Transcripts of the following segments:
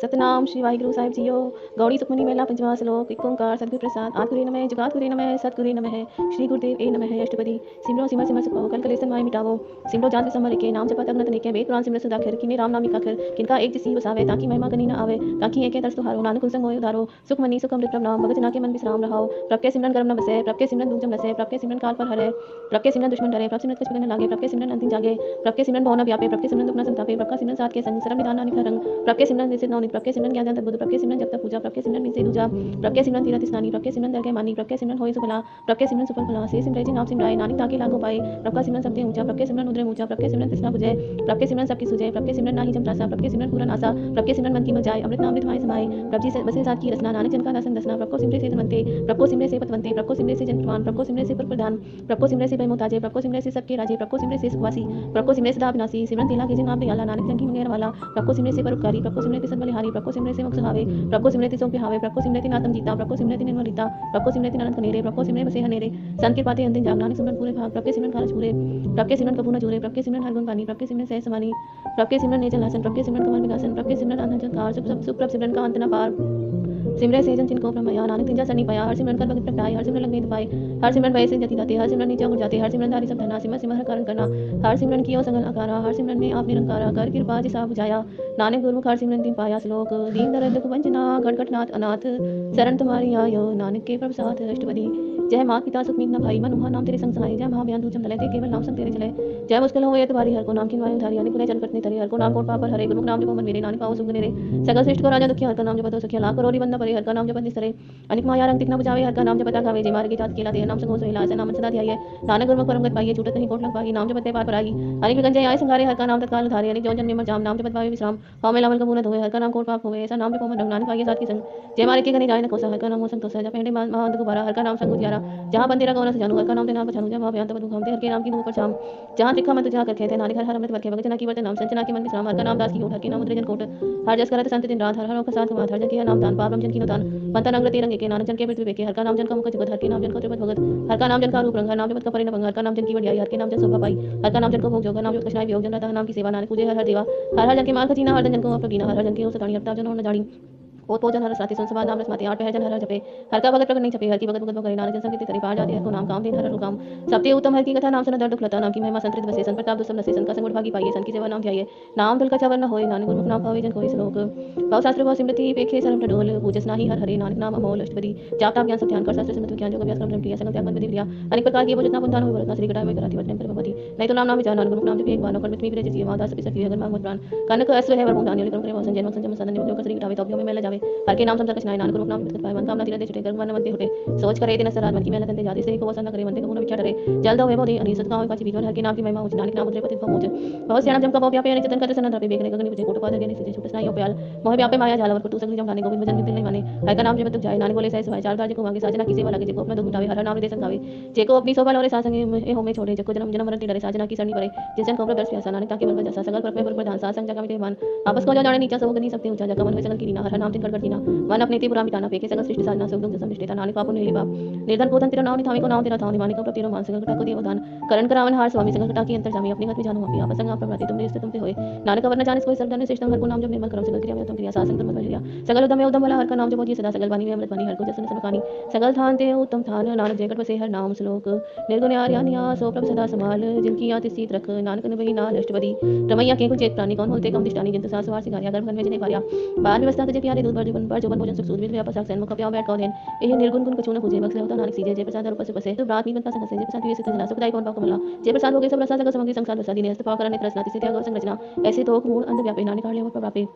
सतनाम श्री वाहिगुरु साहिब जियो। गौड़ी सुखमनी मेला पंचवा श्लोक। एक ओंकार सतगुरु प्रसाद। आत्मगुरे नमः, जगद्गुरे नमः, सतगुरे नमः, श्री गुरुदेव ए नमः। अष्टपदी सिमरो सिमर सिमर सुखो, कल कलेसन माय मिटावो। सिमरो जात समर के नाम जपत अग्नत नेके, वेद पुराण सिमर सुधाकर, किने राम नामी काखर, किनका एक जिसी बसावे, ताकि महिमा कनी न आवे, ताकि एके दर्श तुहारो, नानक संग होय उधारो। सुखमनी सुख अमृत प्रभ नाम, भगत जना के मन विश्राम रहाओ। प्रभ के सिमरन गरम न बसे, प्रभ के सिमरन दूजम नसे, प्रभ के सिमरन काल पर हरे, प्रभ के सिमरन दुश्मन डरे, प्रभ सिमरन कछ बगन लागे, प्रभ के सिमरन अंतिम जागे, प्रभ के सिमरन भवन व्यापे, प्रभ के सिमरन दुख न संतापे, प्रभ का सिमरन साथ के संग सरम निधान नानिक रंग, प्रभ के सिमरन निसित नौनित, प्रभ के सिमरन ज्ञान बुद्ध, प्रभ के सिमरन जब तक पूजा, प्रभ के सिमरन मिसे दूजा, प्रभ के सिमरन तीरथ स्नानी, प्रभ के सिमरन दरगे मानी, प्रभ के सिमरन होय सुभला, प्रभ के सिमरन सुफल फला, से सिमरै जी नाम सिमराय, नानक ताके लागो पाए, प्रभ का सिमरन सबते ऊंचा, प्रभ के सिमरन उदरे ऊंचा, प्रभ के सिमरन तृष्णा बुझे, प्रभ के सिमरन सबकी सुझे, प्रभ के सिमरन नाही जम त्रासा, प्रभ के सिमरन पूरन आसा, प्रभ के सिमरन मन की मजाए, अमृत नाम निधाय समाए, प्रभ जी से बसे साथ की रसना, नानक जन का दासन दसना, प्रभ को सिमरे से धनवंते, प्रभ को सिमरे से पतवंते, प्रभ को सिमरे से जन प्रमाण, प्रभ को सिमरे से प्रधान, प्रभ को सिमरे से बेमोताजे, प्रभ को सिमरे से सबके राजे, प्रभ को सिमरे से सुखवासी, प्रभ को सिमरे से दाविनासी, सिमरन तेला के जिन नाम दयाला, नानक जन की मंगेर वाला, प्रभ को सिमरे से परोपकारी, प्रभ को सिमरे से सद्बलिहारी, प्रभ को सिमरे से मोक्ष हावे, प्रभ को सिमरे से सोंग हावे, प्रभ को सिमरे से नातम जीता, प्रभ को सिमरे से निर्मल रीता, प्रभ को सिमरे से अनंत कनेरे, प्रभ को सिमरे बसे हनेरे, संत के पाते अंतिम जाग, नानक सिमरन पूरे भाग, प्रभ के सिमरन खारज पूरे, प्रभ के सिमरन कबू न जूरे, प्रभ के सिमरन हर गुण पानी, प्रभ के सिमरन सह समानी, प्रभ के सिमरन नेचल हासन, प्रभ के सिमरन कमल विकासन, प्रभ के सिमरन अनंत कार, सुख प्रभ सिमरन का अंत न पार, सिमरे से जन चिनको ब्रह्मया, नानक तिंजा सनी पाया, हर सिमरन कर भगत प्रगटाय, हर सिमरन लगने पाए, हर सिमरन वैसे जति दाते, हर सिमरन नीचे उड़ जाते, हर सिमरन धारी सब धना, सिमर सिमर हर कारण करना, हर सिमरन कियो संगल आकारा, हर सिमरन में आप निरंकारा, कर कृपा जिसा बुझाया, नानक गुरमुख हर सिमरन तिन पाया। श्लोक। दीन दरिद्र दुख वंजना, घट घट नाथ अनाथ, शरण तुम्हारी आयो, नानक के प्रभु साथ। अष्टपदी। जय मात पिता सुख मीत न भाई, मन उहा नाम तेरे संग सहाय, जय महाभयान दूजम तले, ते केवल नाम संग तेरे चले, जय मुश्किल हो ये तुम्हारी, हर को नाम किनवाए उधारी, अनेक पुण्य जन कटने तरे, हर को नाम कोट पापर हरे, गुरमुख नाम जपो मन मेरे, नानक पाओ सुख नेरे, सगल श्रेष्ठ को राजा दुखिया, हर का नाम जपतो सखिया, लाख करोड़ी बंदा परे, हर का नाम जपत निसरे, अनेक माया रंग तिकना बुझावे, हर का नाम जपता गावे, जे मार्ग की जात केला दे, नाम संग सोहिला, ऐसा नाम सदा ध्याये, नानक गुरमुख परम गत पाइए, छूटत नहीं कोट लग पाई, नाम जपते पार पराई, अनेक विघ्न जय आए संघारे, हर का नाम तत्काल उधारे, अनेक जौन जन निमर जाम, नाम जपत पावे विश्राम, पावे लावल का मूल धोए, हर का नाम कोट पाप होवे, ऐसा नाम जपो मन रंग, नानक पाइए साथ की संग, जय मारे के गने जाए न कोसा, हर का नाम हो संतोष, जब पेंडे महाअंत गुबारा, हर का नाम संग उजियारा, जहाँ बंदेरा गौना सजानु, हर का नाम तेना पछानु, जहाँ महाभयान तब दुख हमते, हर के नाम की दूर पर शाम, जहाँ तिखा मत जहाँ कर खेते, नानक हर हर अमृत वर्खे, भगत जना की वर्तन नाम, संजना की मन विश्राम, हर का नाम दास की ओट, हर के नाम उद्रे जन कोट, हर जस करत संत दिन रात, हर हर का साथ कुमार, हर जन के नाम दान, पाप जन की नुतान, पंता नंग रंगे के, नानक जन के पृथ्वी बेके, हर का नाम जन का मुख जुगत, हर के नाम जन को त्रिपत भगत, हर का नाम जन का रूप रंग, हर नाम जपत का परिणम, हर का नाम जन की वडियाई, हर के नाम जन शोभा पाई, हर का नाम जन को भोग जोग, हर नाम जन कष्टाय वियोग, जन रहता नाम की सेवा, नानक पूजे हर हर देवा, हर हर जन के माल खजीना, हर जन को अपना, हर हर जन के सताणी, हर जन न जानी, ओत पोजन हर साथी संसवाद नाम रसमाते, आठ पहर जन हर जपे, हर का भगत प्रगट नहीं छपे, हर की भगत भगत भगरे, नानक जन संकीर्ति करे, पार जाते हर को नाम काम देन, हर हर काम सबते उत्तम, हर की कथा नाम सुन दर दुख लता, नाम की महिमा संतृत बसे, सन प्रताप दुसम नसे, सन का संग भागी पाइए, सन की सेवा नाम ध्याये, नाम तुल का चवर न होए, नानक गुरमुख नाम पावे जन कोई। श्लोक। बहु शास्त्र बहु सिमरति पेखे सरम ढोल, पूजस नाही हर हरे, नानक नाम अमोल। अष्टपदी। जाप ताप ज्ञान सब ध्यान कर, शास्त्र सिमरत ज्ञान योग अभ्यास क्रम क्रिया, संगत त्याग बंद विद्या, अनेक प्रकार की जितना पुंतान होय, वरना श्री कटाय में कराती वचन पर भगवती, नहीं तो नाम विचार, नानक गुरमुख नाम जप एक बार, नौकर मिट विरज जीव, माता सभी सखी अगर मांग मत प्राण, कनक अश्व है वर मुंदान, योनि क्रम करे वसन, जन्म संजम सदन योग श्री कटावे, तब में मेला जावे, हर के नाम संतर कछनाय, नानक गुरमुख नाम जपत पाए, मन कामना तीरथ छुटे, कर्म मन मध्य होते, सोच करे दिन सराज, मन की मेला तंते जाति, से को वसन न करे, मन को न विचार डरे, जल दो वेबो दे, अनिसत का होय पाछी बीजवन, हर के नाम की महिमा उच्च, नानक नाम उतरे पतित पहुंच, बहुत सियाणा जम का व्यापे, अनेक जतन करते सन द्रव्य बेगने गगन बुझे, कोट पाद गने सुजे, छूट स्नाई प्याल, मोह व्यापे माया जाल, वर कुटु सगली जम गाने, गोविंद भजन कीर्तन नहीं माने, हर का नाम जपत जाए, नानक बोले सह सुभाए, चार दार को मांगे, साजना की सेवा लगे, जेको अपना दुख मिटावे, हर नाम दे संगावे, जेको अपनी शोभा लोरे सासंग ए होमे छोड़े, जेको जन्म जन्म मरण डरे, साजना की सरणी परे, जिस जन को दर्श प्यासा, नानक ताके मन जसा, सगल पर प्रधान, सासंग जगा मिटे मान, आपस को जो जाने नीचा सब नहीं सकते ऊंचा, जगा मन में सगल कीना, हर नाम तिन कर जीना, मन अपने ते बुरा मिटाना, पेके सगल सृष्टि साधना, सुख दुख जसम निष्ठा, नानक पापो नहीं पाप, निर्धन पोतन तेरा नाम निथावे को नाम तेरा थाव, निमाने को प्रति रोमान, संगल कटा को देव दान, करण करावन हार स्वामी, संगल कटा की अंतर जामी, अपने घर में जानू, अपनी आपस संग आप प्रभाती, तुमने तुम पे होए, नानक अवर न जाने कोई सरदन श्रेष्ठ, हर को नाम जब निर्मल करम, सगल क्रिया में उत्तम क्रिया, सासंग धर्म बलिया, सगल उदम में उदम वाला, हर का नाम जपो जी सदा, सगल वाणी में अमृत वाणी, हर को जसन समकानी, सगल थान ते उत्तम थान, नानक जय कट बसे हर नाम। श्लोक। निर्गुण आर्यानिया सो प्रभ सदा समाल, जिनकी याद सीत रख, नानक न बही नाल। अष्टपदी। रमैया के कुल चेत प्राणी, कौन बोलते कम दिष्टानी, जिंतु सास वार सिंगारिया, गर्भ में जिने पारिया, बाल व्यवस्था तुझे प्यारे, दूध पर जोबन भोजन सुख सूद, विद व्यापक साक्षन मुख प्याव बैठ कौन एह निर्गुण गुण कछू न पूजे, बक्स होता नानक सीजे, जय प्रसाद रूप से बसे, तो रात में बनता संग से, जय प्रसाद हुए सिद्ध जना, सुखदाई कौन पाव कमला, जय प्रसाद हो गए सब रसा, जगत समग्र संसार रसा, दीने हस्त पाव करने त्रसना, तिसे त्याग संग रचना, ऐसे तो मूल अंध व्यापे, नानक हार ले और प्रापे,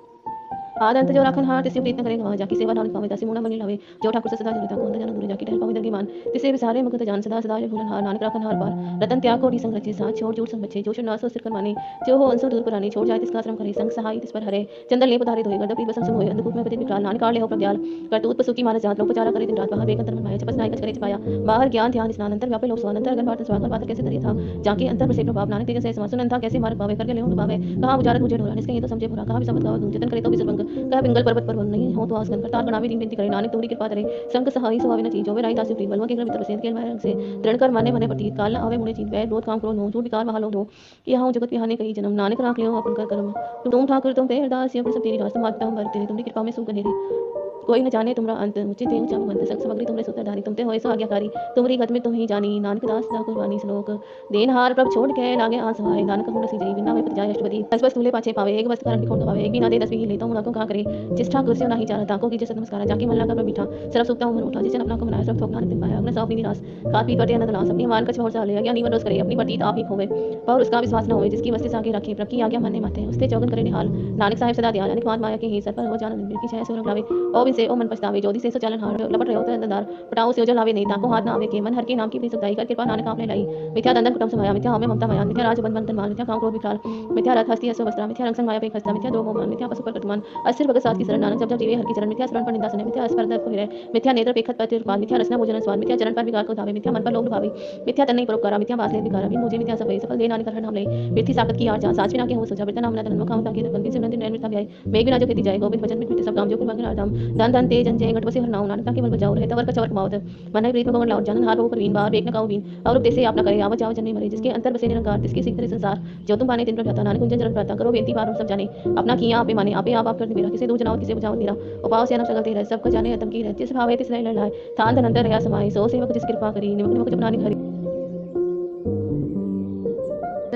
आद अंत जो राखन हार, तिसे प्रीत न करे गवा, जाकी सेवा नानक पावे, तासी मुना मनि लावे, जो ठाकुर से सदा जलता, को अंत जन दूर जाकी टहल पावे दरगी मान, तिसे विसारे मुकुट जान, सदा सदा जो भूलन हार, नानक राखन हार पार, रतन त्याग कोटि संग रचे, साथ छोड़ जोड़ संग बच्चे, जो नास हो सिर कर माने, जो हो अंसुर दूर पुरानी, छोड़ जाए तिसका श्रम करे, संग सहाय तिस पर हरे, चंदन ले पधारे धोए, गड्ढ बसम संग होए, अंधकूप में पति विकराल, नानक आड़ ले हो प्रज्ञाल, करतूत पशु की मानस जात, लोक प्रचार करे दिन रात, बाहर बेकंतर मन माया, चपस नायक करे चपाया, बाहर ज्ञान ध्यान स्नान, अंतर व्यापे लोक स्वान, अंतर अगन बात स्वागत पात्र कैसे धरे था, जाके अंतर प्रसे प्रभाव, नानक तेज से समासुन अंता कैसे मार्ग पावे, करके ले हो पावे, कहां बुझारत मुझे ढोरा, इसके ये तो समझे भुरा, कहां भी समझ गावा, जतन करे तो भी सर्वंग, कह पिंगल पर्वत पर नहीं हो तो आसगन करतार बनावे दीन बिनती करे नानक तुमरी कृपा करे संग सहाई सुहावे न चीजो वे राई दासी प्रीत बलवा के भीतर बसे खेल रंग से दृढ़ कर माने मने प्रतीत काल न आवे मुने चीत वैर क्रोध काम क्रोध हो झूठ विकार महालो दो यह हूँ जगत विहाने कही जन्म नानक राख लियो अपन कर कर्म तुम ठाकुर तुम पे अरदास सब तेरी रास मांगता हूँ तेरी तुमरी कृपा में सुख गनेरी कोई न जाने तुमरा अंत उचित है ऊंचा भगवंत संग समग्री तुमरे सूत्रधारी तुमते होए सो आज्ञाकारी तुमरी गत में तुम ही जानी नानक दास दा कुर्बानी श्लोक देनहार प्रभ छोड़ के लागे आसवाए नानक हुन सी जई बिना में जाय अष्टपदी दस वस्तु ले पाछे पावे एक वस्तु कारण निकोण पावे एक भी ना दे 10 भी लेता हूं ना को का करे जिस ठाकुर से नहीं चारा ताको की जैसे नमस्कार जाके मन लगा पर बिठा सरब सुखता हूं मन उठा जिसने अपना को बनाया सब ठोकना दिन पाया अपने साफ निराश खात पी पटे अनंत नाश अपनी मान कछ भौर सा ले ज्ञानी मनोस करे अपनी प्रतीत आप ही होवे पर उसका विश्वास न होवे जिसकी मस्ती साके रखे प्रभ की आज्ञा माने माते उसते चौगन करे निहाल नानक साहिब सदा ध्यान अनेक माया के ही सर पर हो जान दिन की छाया से रंग लावे ओ बिन से ओ मन पछतावे जोदी से सो चलन हार लपट रहो अंदर पटाओ से ओझल आवे नहीं ताको हाथ ना आवे के मन हर के नाम की भी सुखदाई कर कृपा नानक आपने लाई मिथ्या दंडन कुटुंब समाया मिथ्या हमें ममता माया मिथ्या राज बंधन मान मिथ्या काम क्रोध विकार मिथ्या रथ हस्ती असो वस्त्र मिथ्या रंग संग माया पे खस्ता मिथ्या दो मान मिथ्या पशु पर कटमान अस्थिर भगत साथ की शरण नानक जब जब जीवे हर की चरण मिथ्या शरण पर निंदा सुने मिथ्या स्पर्धा को हिरे मिथ्या नेत्र पेखत पतिर पान मिथ्या रसना भोजन स्वाद मिथ्या चरण पर विकार को धावे मिथ्या मन पर लोभ भावे मिथ्या तन नहीं परोपकार मिथ्या वासले विकार भी मुझे मिथ्या सब सफल दे नानक हर नाम ले मिथ्या साकत की आर्चा साच बिना के हो सोचा बिरता नाम ना तन मुखाम ताकि रखन से नंदिन नैन मिथ्या मेघ बिना जो खेती जाए गोविंद भजन मिट सब काम जो कुल मंगल आदम धन धन तेज जन जय घट बसे हर नाम नानक के बल बजाओ रहे तवर का चवर कमावत मन है प्रीत भगवान लाउड जानन हार हो परवीन बार एक न काऊ बीन और उपदेश से आप न करे आवत जाओ जन्मे मरे जिसके अंतर बसे निरंकार तिसके सिख संसार जो तुम पाने दिन पर नानक कुंजन चरण प्रार्थना करो बेनती बार सब जाने अपना किया आपे माने आपे आप कर मेरा किसे दूर जनाओ किसे बचाओ मेरा उपाव से न सकल तेरा सबका जाने अतम की रहती भाव है तिस लड़ाई थान धनंतर रहा समाई सो सेवक जिस कृपा करी निमक निमक जपनानी हरि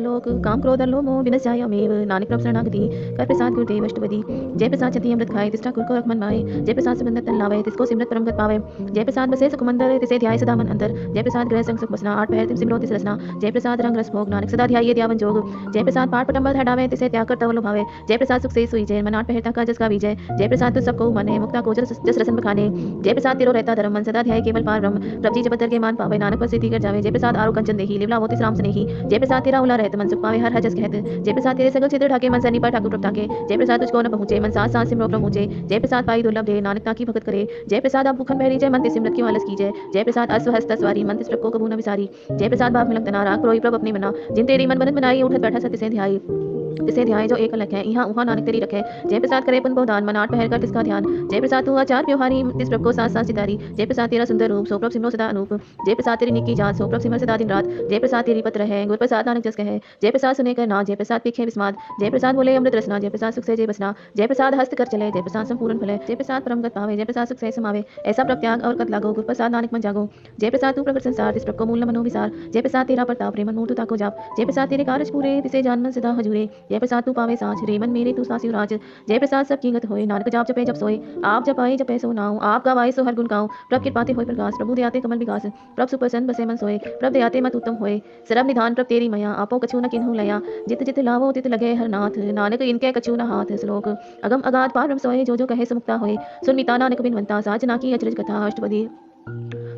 लोक काम क्रोध लोभ मोह विनश जायमेव नानक प्रभ शरणागति कर प्रसाद गुरुदेव अष्टपदी जय प्रसाद चति अमृत खाए तिष्ठा कुर को रखमन माए जय प्रसाद सुबंधत तन लावे तिसको सिमरत परम गत पावे जय प्रसाद बसे सुख मंदर तिसे ध्याय सदा मन अंतर जय प्रसाद ग्रह संग सुख बसना आठ पैर तिम सिमरो तिस रसना जय प्रसाद रंग रस भोग नानक सदा ध्याय ध्यावन जोग जय प्रसाद पाठ पटंबर हटावे तिसे त्याग कर तव भावे जय प्रसाद सुख से सुई जय मन आठ पैर तक जस का विजय जय प्रसाद तुझ सबको माने मुक्ता को जस रसन बखाने जय प्रसाद तिरो रहता धर्म मन सदा ध्याय केवल पार ब्रह्म प्रभ जी जब के मान पावे नानक पर सिद्धि कर जावे जय प्रसाद आरो कंचन देही लिवला मोती राम स्नेही जय प्रसाद तेरा उला रहत मन सुख पावे हर हजस कहत जय प्रसाद तेरे सगल छिद्र ढाके मन सन्नी पर ठाकुर प्रभ ताके जय प्रसाद तुझको न पहुँचे मन साथ सांस सिमरो प्रभु पहुँचे जय प्रसाद पाई दुर्लभ दे नानक ताकी भगत करे जय प्रसाद आप भूखन बहरी जय मन तिस सिमरत की मालस की जय प्रसाद अस्वहस्त सवारी मन तिस प्रभ को कबू न विसारी जय प्रसाद बाप मिलक तना राग प्रोई प्रभ अपने मना जिन तेरी मन बंधन बनाई उठत बैठा सत्य से ध्याई तिसे ध्याय जो एक अलग है यहाँ उहाँ नानक तेरी रखे जय प्रसाद करे पुन बहुदान मन आठ पहर कर तिसका ध्यान जय प्रसाद तू आचार व्यवहारी तिस प्रभ को साथ साथ सितारी जय प्रसाद तेरा सुंदर रूप सो प्रभ सिमरो सदा अनूप जय प्रसाद तेरी निकी जात सो प्रभ सिमर सदा दिन रात जय प्रसाद तेरी पत्र है गुर प्रसाद नानक जस कहे जय प्रसाद सुने कर ना जय प्रसाद पिखे विस्माद जय प्रसाद बोले अमृत रसना जय प्रसाद सुख से जय बसना जय प्रसाद हस्त कर चले जय प्रसाद संपूर्ण फले जय प्रसाद परम गत पावे जय प्रसाद सुख से समावे ऐसा प्रत्याग और कत लागो गुर प्रसाद नानक मन जागो जय प्रसाद तू प्रगट संसार तिस प्रभ को मूल मनो विसार जय प्रसाद तेरा प्रताप प्रेम मूर्त ताको जाप जय प्रसाद तेरे कारज पूरे तिसे जान मन सदा हजूरे जय प्रसाद तू पावे साच रे मन मेरे तू सासियो राज जय प्रसाद सब की गत होए नानक जाप जपे जप सोए आप जपाए जपे सो नाउ आप गवाए सो हर गुण गाऊं प्रभ कृपाते होए प्रकाश प्रभु दयाते कमल विकास प्रभ सुप्रसन्न बसे मन सोए प्रभ दयाते मत उत्तम होए सरब निधान प्रभ तेरी मया आपो कछु न किन्हु लया जित जित लावो तित लगे हर नाथ नानक इनके कछु न हाथ श्लोक अगम अगाध पार ब्रह्म सोए जो कहे सुमुक्ता होए सुन मिता नानक बिनवंता साजना की अचरज कथा अष्टपदी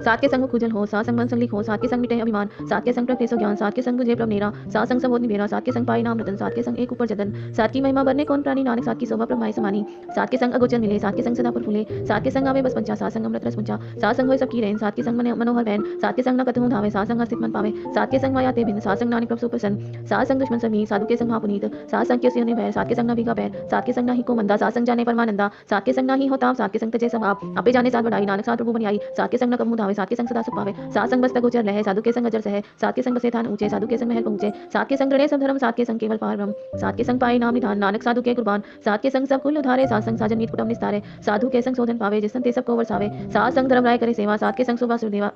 सात के संग खुजल हो सात संग मन संग हो सात के संग मिटे अभिमान सात के संग प्रभ सो ज्ञान सात के संग बुझे प्रभ नेरा सात संग सबोध निबेरा सात के संग पाई नाम रतन सात के संग एक ऊपर जतन सात की महिमा बरने कौन प्राणी नानक सात की शोभा प्रभ माई समानी सात के संग अगोचर मिले सात के संग सदा पर फूले सात के संग आवे बस पंचा सात संग अमृत रस पंचा सात संग होय सब की रहन सात के संग मनोहर बहन सात के संग न कतहु धावे सात संग हस्तित मन पावे सात के संग माया ते भिन्न सात संग नानी प्रभ सुप्रसन्न सात संग दुश्मन समी साधु के संग महापुनीत सात संग के ने भय सात के संग न भीगा पैर सात के संग नहीं को मंदा सात संग जाने परमानंदा सात के संग नहीं होता सात के संग तजे सब आप आपे जाने साथ बढ़ाई नानक साथ प्रभु बनियाई सात के संग न कबू धावे सात के संग सदा सुख पावे सात संग बस तक गोचर रहे साधु के संग अजर सहे सात के संग बसे थान ऊंचे साधु के संग महल पहुंचे सात के संग रणे सब धर्म सात के संग केवल पार ब्रह्म सात के संग पाए नाम निधान नानक साधु के कुर्बान सात के संग सब कुल उधारे सात संग साजन मीत कुटुंब निस्तारे साधु के संग शोधन पावे जिस ते सबको वरसावे सात संग धर्म राय करे सेवा सात के संग सुभा सुरदेवा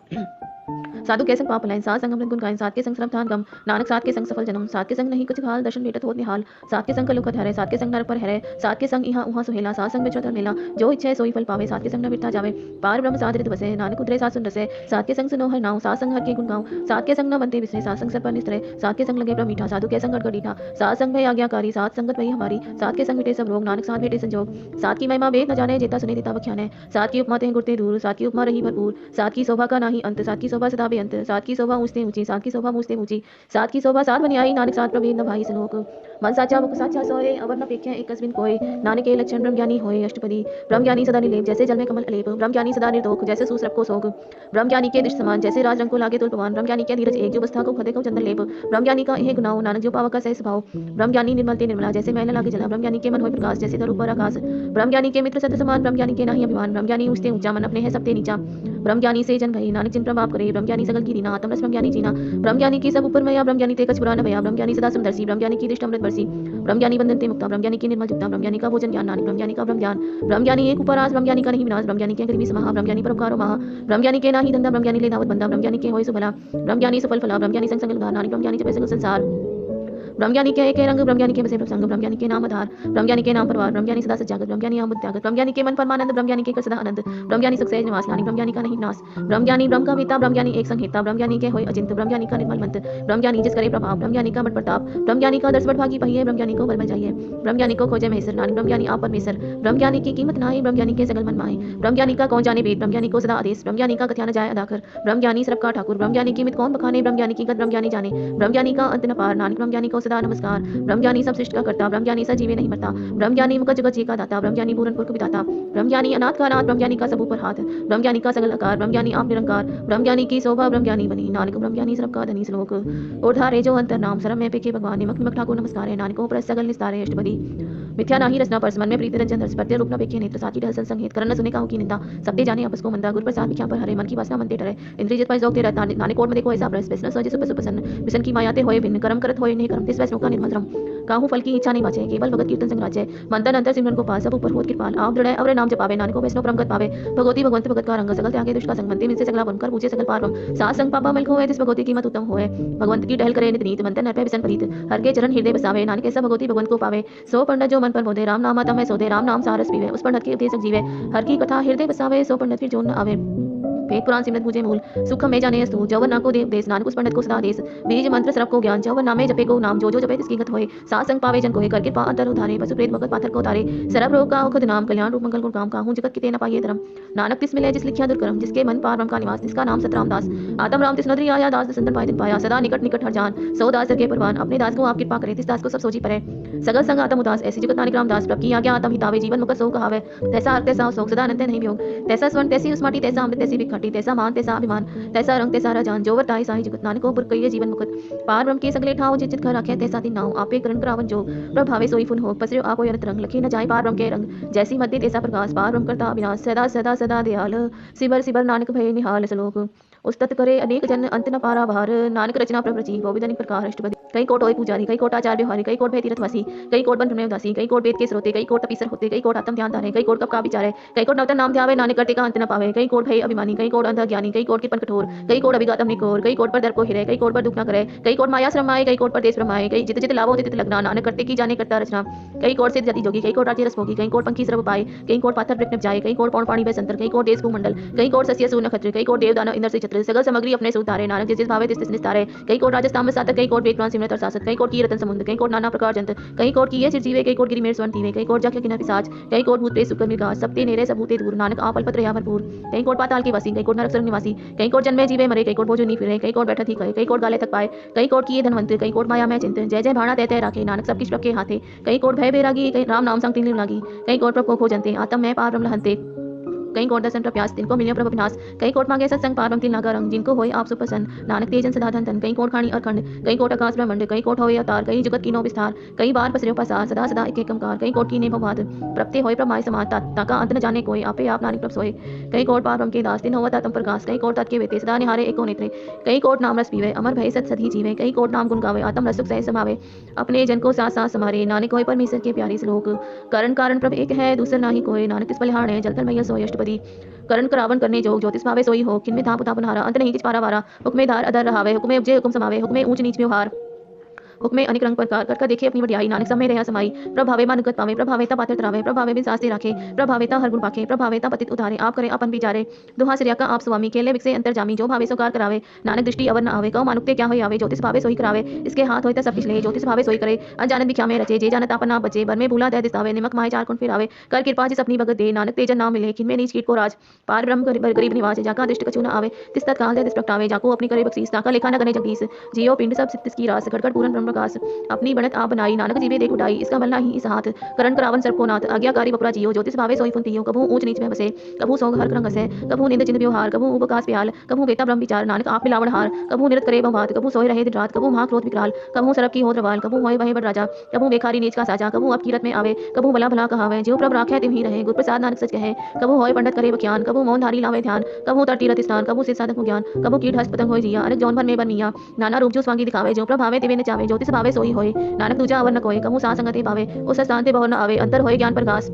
साधु के संग पाप लाइन सात संग अमृत गुण गायन सात के संग श्रम थान गम नानक सात के संग सफल जन्म सात के संग नहीं कुछ हाल दर्शन भेटत होत निहाल सात के संग कलुक हरे सात के संग नर पर हरे सात के संग इहां उहां सुहेला सात संग बिछड़ मेला जो इच्छा सोई फल पावे सात के संग न बिरथा जावे पार ब्रह्म सात रित बसे नानक उतरे सात सुन रसे सात के संग सुनो हर नाम सात संग हर के गुण गाऊं सात के संग न बनते विसरे सात संग सर पर निस्तरे सात के संग लगे प्रभ मीठा साधु के संग गड़गड़ीठा सात संग भय आज्ञाकारी सात संगत भई हमारी सात के संग मिटे सब रोग नानक सात भेटे संजोग सात की महिमा वेद न जाने जेता सुने देता बख्यान है सात की उपमा ते गुरते दूर सात की उपमा रही भरपूर सात की शोभा का नाही अंत सात की शोभा सदा बेअंत सात की शोभा ऊंचते ऊंची सात की शोभा ऊंचते ऊंची सात की शोभा सात बनी आई नानक सात प्रभेद न भाई सलोक मन साचा मुख साचा सोए अवर न पेख्या एक कस्मिन कोय नानके लक्षण ब्रह्मज्ञानी होए अष्टपदी। ब्रह्मज्ञानी सदा निर्लेप जैसे जल में कमल अलेप, ब्रह्मज्ञानी सदा निर्दोख जैसे सूसरप को सोग, ब्रह्मज्ञानी के दृष्ट समान जैसे राज रंग को लागे तुल पवन, ब्रह्मज्ञानी के धीरज एक जो बस्था को खदे को चंदन लेप, ब्रह्मज्ञानी का यह गुनाह नानक जो पावा का सह स्वभाव, ब्रह्मज्ञानी निर्मल ते निर्मला जैसे मैल लागे जला, ब्रह्मज्ञानी के मन होय प्रकाश जैसे धर ऊपर आकाश, ब्रह्मज्ञानी के मित्र सत्य समान, ब्रह्मज्ञानी के नाही अभिमान, ब्रह्मज्ञानी ऊंचते ऊंचा मन अपने है सबते नीचा, ब्रह्मज्ञानी से जन भई नानक जिन प्रभाव करे, ब्रह्मज्ञानी सगल की रीना आत्म रस ब्रह्मज्ञानी जीना, ब्रह्मज्ञानी की सब ऊपर मया, ब्रह्मज्ञानी ते कछ पुराण भया, ब्रह्मज्ञानी सदा समदर्शी, ब्रह्मज्ञानी की दृष्ट अमृत बरसी, ब्रह्मज्ञानी बंधन ते मुक्ता, ब्रह्मज्ञानी की निर्मल जुक्ता, ब्रह्मज्ञानी का भोजन ज्ञान नानक, ब्रह्मज्ञानी का ब्रह्म ज्ञान, ब्रह्मज्ञानी एक उपरास, ब्रह्मज्ञानी का नहीं विनाश, ब्रह्मज्ञानी के गरीबी समाहा, ब्रह्मज्ञानी परोपकारो महा, ब्रह्मज्ञानी के नाही धंधा, ब्रह्मज्ञानी ले दावत बंदा, ब्रह्मज्ञानी के होय सुभला, ब्रह्मज्ञानी सफल फला, ब्रह्मज्ञानी संग संग नानक, ब्रह्मज्ञानी जपे सगल संसार, ब्रह्मज्ञानी के एक रंग, ब्रह्मज्ञानी के बसे प्रसंग, ब्रह्मज्ञानी के नाम आधार, ब्रह्मज्ञानी के नाम परवार, ब्रह्मज्ञानी सदा सजागत, ब्रह्मज्ञानी आमुद त्यागत, ब्रह्मज्ञानी के मन परमानंद, ब्रह्मज्ञानी के कर सदा आनंद, ब्रह्मज्ञानी सुख सहज निवास, नानक ब्रह्मज्ञानी का नहीं नाश, ब्रह्मज्ञानी ब्रह्म का वेता, ब्रह्मज्ञानी एक संहिता, ब्रह्मज्ञानी के होय अचिंत, ब्रह्मज्ञानी का निर्मल मंत्र, ब्रह्मज्ञानी जिस करे प्रभाव, ब्रह्मज्ञानी का मठ प्रताप, ब्रह्मज्ञानी का दर्श भागी पहिए, ब्रह्मज्ञानी को बल जाइए, ब्रह्मज्ञानी को खोजे महेश्वर, नानक ब्रह्मज्ञानी आप परमेश्वर, ब्रह्मज्ञानी की कीमत नाई, ब्रह्मज्ञानी के सगल मन माहे, ब्रह्मज्ञानी का कौन जाने वेद, ब्रह्मज्ञानी को सदा आदेश, ब्रह्मज्ञानी का कथ्या न जाए अदाकर, ब्रह्मज्ञानी सर्व का ठाकुर, ब्रह्मज्ञानी की मित कौन बखाने, ब्रह्मज्ञानी की गत ब्रह्मज्ञानी जाने, ब्रह्मज्ञानी का अंत न पार, नानक ब्रह्मज्ञानी को सदा नमस्कार, ब्रह्मज्ञानी सब सृष्टि का करता, ब्रह्मज्ञानी सजीवे नहीं मरता, ब्रह्मज्ञानी मुख जगत जी का दाता, ब्रह्मज्ञानी पूरनपुर को बिताता, ब्रह्मज्ञानी अनाथ का नाथ, ब्रह्मज्ञानी का सब ऊपर हाथ, ब्रह्मज्ञानी का सगल आकार, ब्रह्मज्ञानी आप निरंकार, ब्रह्मज्ञानी की शोभा ब्रह्मज्ञानी बनी, नानक ब्रह्मज्ञानी सब का धनी श्लोक, ओढ़ारे जो अंतर नाम सरम में पेखे भगवान, निमक निमक ठाकुर नमस्कार है, नानको पर सगल निस्तारे अष्टपदी, मिथ्या नाही रचना परस मन में प्रीति रंजन दर्श परते रूप न पेखे नेत्र साथी ढल संगीत करन न सुने काहू की निंदा, सबते जाने आपस को मंदा, गुर प्रसाद भिख्या पर हरे मन की वासना मनते टरे, इंद्रिय जित पर जोगते रहता, नानक कोट में देखो ऐसा प्रस बेसना सोजे सुप सुपसन, विसन की मायाते होए भिन्न कर्म करत होए नहीं कर्म तिस वैष्णव का निर्मल रम, काहू फल की इच्छा नहीं बाचे, केवल भगत कीर्तन संग राजे, मंतन अंतर सिमरन को पास सब ऊपर होत कृपाल, आप दृढ़ अवरे नाम जपावे, नानको वैष्णव परम गत पावे, भगवती भगवंत भगत का रंग सकल त्यागे दुष्ट का संग बनते, मिनसे सगला बनकर पूछे सकल पारम, सास संग पापा मिल होए तिस भगवती की मत उत्तम होए, भगवंत की टहल करे नित नीत, मंतन नर पे विसन परीत, हर के चरण हृदय बसावे, नानक ऐसा भगवती भगवंत को पावे, सो पंडित जो मन पर मोदे, राम नाम आता मैं सोदे, राम नाम सारस पीवे, उस पंडित के उपदेशक जीवे, हर की कथा हृदय बसावे, सो पंडित फिर जो न आवे, वेद पुराण सिमरत पूजे मूल, सुख में जाने अस्तु, जवन ना को देव देश, नानक उस पंडित को सदा देश, बीज मंत्र सरप को ज्ञान, जवन नामे जपे को नाम, जो जो जपे तिसकी गत होए, सात संग पावे जन को कर कृपा अंतर उधारे, पशु प्रेत भगत पाथर को तारे, सरब रोग का औखद नाम, कल्याण रूप मंगल गुण काम, काहू जगत किते न पाइए धर्म, नानक तिस मिले जिस लिखिया दुर्कर्म, जिसके मन पार ब्रह्म का निवास, जिसका नाम सतराम दास, आतम राम तिस नदरी आया, दास दसंतन पाए दिन पाया, सदा निकट निकट हर जान, सौ दास दर के परवान, अपने दास को आप कृपा करे, तिस दास को सब सोची परे, सगल संग आतम उदास, ऐसी जगत नानक राम दास, प्रभ की आज्ञा आतम हितावे, जीवन मुक्त सो कहावे, तैसा अर्थ तैसा शोक सदा अनंत नहीं वियोग, तैसा स्वर्ण तैसी उस्माटी, तैसा अमृत तैसी बिखटी, तैसा मान तैसा अभिमान, तैसा रंग तैसा राजान, जो वर्ताई साई जगत, नानको पुर कहिए जीवन मुकुत, पार ब्रह्म के सगले ठाव जित घर राखे, तैसा दिन नाउ आपे करण करावन जो, प्रभावे सोई फुन हो, पसरियो आपो अनंत रंग, लखी न जाए पार ब्रह्म के रंग, जैसी मध्य तैसा प्रकाश, पार ब्रह्म करता अविनाश, सदा सदा सदा दयाल, सिबर सिबर नानक भय निहाल सलोक, उस्तत करे अनेक जन अंत न पारा भार, नानक रचना प्रभृति गोविंद अनेक प्रकार अष्टपदी, कई कोट होय पुजारी, कई कोट आचार्य व्यवहारी, कई कोट भय तीर्थवासी, कई कोट बन में उदासी, कई कोट वेद के स्रोते, कई कोट तपीसर होते, कई कोट आत्म ध्यान धारे, कई कोट कब का विचारे, कई कोट नवतन नाम ध्यावे, नानक करते का अंत न पावे, कई कोट भय अभिमानी, कई कोट अंध ज्ञानी, कई कोट कृपण कठोर, कई कोट अभिगातम निकोर, कई कोट पर दर को हिरे, कई कोट पर दुख न करे, कई कोट माया श्रम आए, कई कोट पर देश भ्रमाए, कई जित जित लाभो तित लगना, नानक करते की जाने करता रचना, कई कोट से जाति जोगी, कई कोट राज्य रस भोगी, कई कोट पंखी श्रव पाए, कई कोट पाथर प्रज्ञ जाए, कई कोट पौन पानी बे संतर, कई कोट देश भूमंडल, कई कोट सस्य सूर्य नक्षत्र, कई कोट देव दानव इंद्र से छत्र, सगल सामग्री अपने उतारे, नानक जिस जिस भावे तिस तिस निस्तारे, कई कोट राजस्थान में सातक, कई कोट वेद पुराण सिमरत और सासत, कई कोट की रतन समुद्र, कई कोट नाना प्रकार जंत, कई कोट की ये चिरजीवे, कई कोट गिरी मेर स्वर्ण तीवे, कई कोट जाके किन्ह पिसाच, कई कोट भूत प्रेत सुकर मृगा, सबते नेरे सबूते दूर, नानक आप अल्पत्र या भरपूर, कई कोट पाताल के वासी, कई कोट नरक स्वर्ग निवासी, कई कोट जन्मे जीवे मरे, कई कोट भोजन नहीं फिरे, कई कोट बैठत ही कहे, कई कोट गाले तक पाए, कई कोट किए धनवंत, कई कोट माया में चिंत, जय जय भाणा तय तय राखे, नानक सब किछ प्रभ के हाथे, कई कोट भय बैरागी, कई राम नाम संग तीन लागी, कई कोट प्रभ को खोजंते, आत्म में पार ब्रह्म लहंते, कई कोट दर्शन प्रप्यास, तिनको मिलियो प्रभु विनाश, कई कोट मांगे सत्संग पार ब्रह्म तिन लागा रंग, जिनको होय आप सुप्रसन्न, नानक तेजन सदा धन धन, कई कोट खाणी अरखंड, कई कोट आकाश ब्रह्मंड, कई कोट होय अवतार, कई जगत कीनो विस्तार, कई बार पसरियो पसार, सदा सदा एक एकंकार, कई कोट कीने भवाद, प्रप्ते होय प्रमाय समाज, ताका अंत न जाने कोई, आपे आप नानक प्रभ सोए, कई कोट पार ब्रह्म के दास, तिन होवत आत्म प्रकाश, कई कोट तत् के वेते, सदा निहारे एको नेत्रे, कई कोट नाम रस पीवे, अमर भय सत सधी जीवे, कई कोट नाम गुण गावे, आत्म रस सुख सह समावे, अपने जन को साथ साथ समारे, नानक होय परमेश्वर के प्यारे श्लोक, करण कारण प्रभ एक है, दूसर नाही कोई, नानक तिस बलिहार है, जल थल मैया सोय अष्टपदी, करण करावन करने जोग, ज्योतिष भावे सोई हो, किनमें था पुता पुनहारा, अंत नहीं किछ पारा वारा, हुक्मे धार अधर रहावे, हुक्मे उपजे हुक्म समावे, हुक्मे ऊंच नीच व्यवहार, हुक्मे अनेक रंग प्रकार कर कर देखे अपनी वडियाई, नानक सब में रहा समाई, प्रभावे मानुगत पावे, प्रभावेता पात्र तरावे, प्रभावे बिन सास्ते राखे, प्रभावेता हर गुण पाखे, प्रभावेता पतित उधारे, आप करें अपन विचारे, दुहा सिरिया का आप स्वामी, खेले विकसे अंतर जामी, जो भावे सो कार करावे, नानक दृष्टि अवर न आवे, कौ मानुक्ते क्या होय आवे, ज्योतिष भावे सोई करावे, इसके हाथ होय सब किछ ले, ज्योतिष भावे सोई करे, अनजानत भिख्या में रचे, जे जानत आपन ना बचे, बर में भूला दे दिसावे, निमक माहे चार कुन फिरावे, कर कृपा जिस अपनी भगत दे, नानक तेजन नाम मिले, किनमें नीच कीट को राज, पार ब्रह्म गरीब निवास, जाका दृष्ट कछु न आवे, तिस तत्काल दे तिस प्रगटावे, जाको अपनी करे बख्शीस, ताका लेखा न गने जगदीश, जियो पिंड सब सिद्ध की रास, खड़खड़ पूरन ब्रह्म प्रकाश अपनी बनत आप बनाई, नानक जीवे देख उठाई, इसका मलना ही इस हाथ, करण करावन सर्पो नाथ, आज्ञाकारी बपुरा जियो, ज्योतिष भावे सोई फुनतियो, कभू ऊंच नीच में बसे, कभू सोग हर रंग हसे, कभू निंद चिन्ह व्यवहार, कभू उपकाश प्याल, कभू बेता ब्रह्म विचार, नानक आप मिलावण हार, कभू निरत करे बहु बात, कभू सोए रहे दिन रात, कभू महाक्रोध विकराल, कभू सरब की होत रवाल, कभू होए वहे बड़ राजा, कभू बेखारी नीच का साजा, कभू अब कीरत में आवे, कभू भला भला कहावे, ज्यों प्रभ राखे तिम ही रहे, गुर प्रसाद नानक सच कहे, कभू होए पंडित करे बख्यान, कभू मौन धारी लावे ध्यान, कभू तर तीरथ स्नान, कभू सिद्ध साधक ज्ञान, कभू कीट हस्त पतंग होय जिया, अनेक जौन भर में बन मिया, नाना रूप जो स्वांगी दिखावे, ज्यों प्रभ भावे तिवे नचावे, ज्योतिष भावे सोई होय, नानक दूजा अवर न कोय, कभू साथ संगति पावे, उस स्थान ते बहुर न आवे, अंतर होय ज्ञान प्रकाश,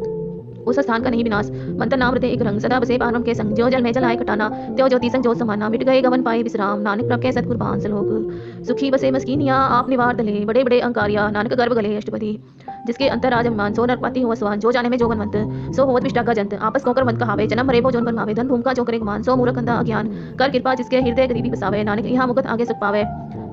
उस स्थान का नहीं विनाश, मंत्र नाम रते एक रंग, सदा बसे पारम के संग, जो जल में जलाए खटाना, त्यो ज्योति संग ज्योत समाना, मिट गए गवन पाए विश्राम, नानक प्रभ के सतगुर भान सलोक, सुखी बसे मस्कीनिया आप निवार तले, बड़े बड़े अंकारिया, नानक गर्भ गले अष्टपदी, जिसके अंतर राज अभिमान, सो नरपति हुआ स्वान, जो जाने में जोगनवंत, सो होवत विष्टा का जंत, आपस कोकर मंत कहावे, जन्म मरे बो जोन परमावे, धन भूम का जो करे गुमान, सो मूर्ख अंधा अज्ञान, कर कृपा जिसके हृदय गरीबी बसावे, नानक यहाँ मुकत आगे सुख पावे,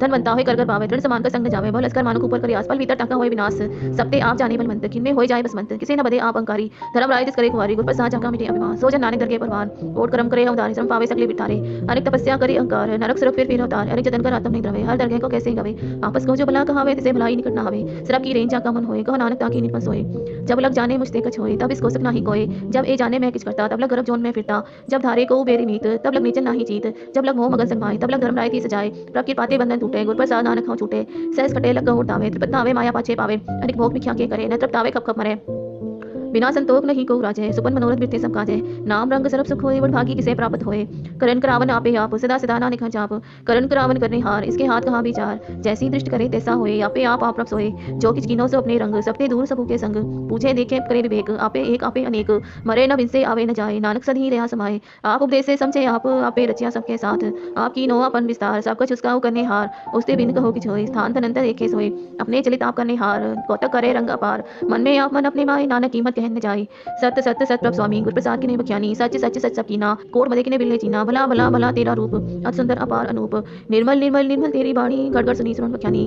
धनवंता होय कर पावे, दृढ़ समान का संग न जावे, बल अस्कर मानुक ऊपर करे आसपाल भीतर टाका होय विनाश, सबते आप जाने बलवंत, किनमें होय जाए बसमंत, किसे न बदे आप अंकारी, धर्म राय तिस करे कुंवारी, गुर प्रसाद जाका मिटे अभिमान, सो जन नानक दरगे परवान, ओट कर्म करे अवतारी, श्रम पावे सकले बिठारे, अनेक तपस्या करे अहंकार, नरक सुरख फिर अवतार, अनेक जतन कर आत्म नहीं द्रवे, हर दरगे को कैसे गवे, आपस को जो भला कहावे तिसे भलाई निकट न आवे, सिरप की रेंजा का मन होए, कहो नानक ताकी निपन सोए, जब लग जाने मुझते कछ होए, तब इसको सक नाही कोय, जब ए जाने मैं किछ करता, तब लग गर्भ जोन में फिरता, जब धारे को बेरी मीत, तब लग नीचन नाही जीत, जब लग मोह मगन संगमाई, तब लग धर्म राय की सजाए, प्रभ की पाते बंधन टूटे, गुर प्रसाद नानक हौ छूटे, सहस कटे लग उड़तावे, त्रिपत्तावे माया पाछे पावे, अनेक भोग भिक्षा के करे, न तृप्तावे खप खप मरे, बिना संतोष नहीं को राजे, सुपन मनोरथ बिरते सब काजे, नाम रंग सरब सुख होए, बड़ भागी किसे प्राप्त होए, करण करावन आपे आप, सदा सदा नानक चाप, करण करावन करने हार, इसके हाथ कहाँ विचार, जैसी दृष्ट करे तैसा होए, आपे आप प्रभ सोए, जो किच कीनो से अपने रंग, सबते दूर सबू के संग, पूछे देखे करे विवेक, आपे एक आपे अनेक, मरे न बिनसे आवे न जाए, नानक सद ही रहा समाये, आप उपदेश से समझे आप, आपे रचिया सबके साथ, आपकी नो अपन विस्तार, सब कुछ उसका करने हार, उसते बिन कहो किछ होए, स्थान तनंतर एके सोए, अपने चलित आप करने हार, कौतक करे रंग अपार, मन में आप मन अपने माए, नानक कीमत कहन न जाए, सत्य सत्य सत प्रभ स्वामी, गुर प्रसाद की ने बख्यानी, सच सच सच सब कीना, कोट मदे की ने बिल्ले चीना, भला भला भला तेरा रूप, अति सुंदर अपार अनूप, निर्मल निर्मल निर्मल तेरी बाणी, गड़ गड़ सुनी सुन बख्यानी,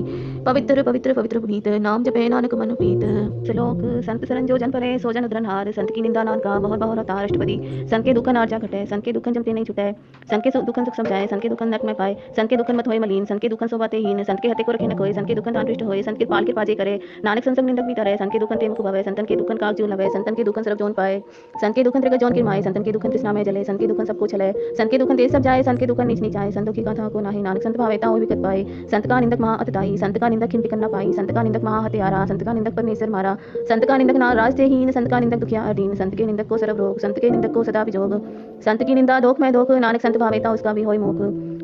पवित्र पवित्र पवित्र पुनीत, नाम जपे नानक मन प्रीत, श्लोक, संत सरन जो जन परे, सो जन उद्रन हार, संत की निंदा नान का, बहुत बहुत अवतार अष्टपदी, संत के दुखन आर्जा घटे, संत के दुखन जमते नहीं छुटे, संत के दुखन सुख समझाए, संत के दुखन नरक में पाए, संत के दुखन मत होए मलीन, संत के दुखन सोबाते हीन, संत के हते को रखे न कोई, संत के दुखन दान पृष्ठ होए, संत के पाल के पाजे करे, नानक संसंग निंदक भी तरे, संत के दुखन ते मुख भवे, संतन के दुखन काग जो लवे, संतन के दुखन सरब जोन पाए, संत के दुखन त्रिगत जौन किरमाए, संतन के दुखन तृष्णा में जले, संत के दुखन सबको छले, संत के दुखन देश सब जाए, संत के दुखन नीच नीचाए, संतों की गाथा को नाही, नानक संत भावेता हो विकत पाए, संत का निंदक महा अतताई, संत का निंदक खिन पिकन न पाई, संत का निंदक महा हत्यारा, संत का निंदक परमेश्वर मारा, संत का निंदक नाराज से हीन, संत का निंदक दुखिया अधीन, संत के निंदक को सरब रोग, संत के निंदक को सदा विजोग, संत की निंदा दोख में दोख, नानक संत भावेता उसका भी होय मोख,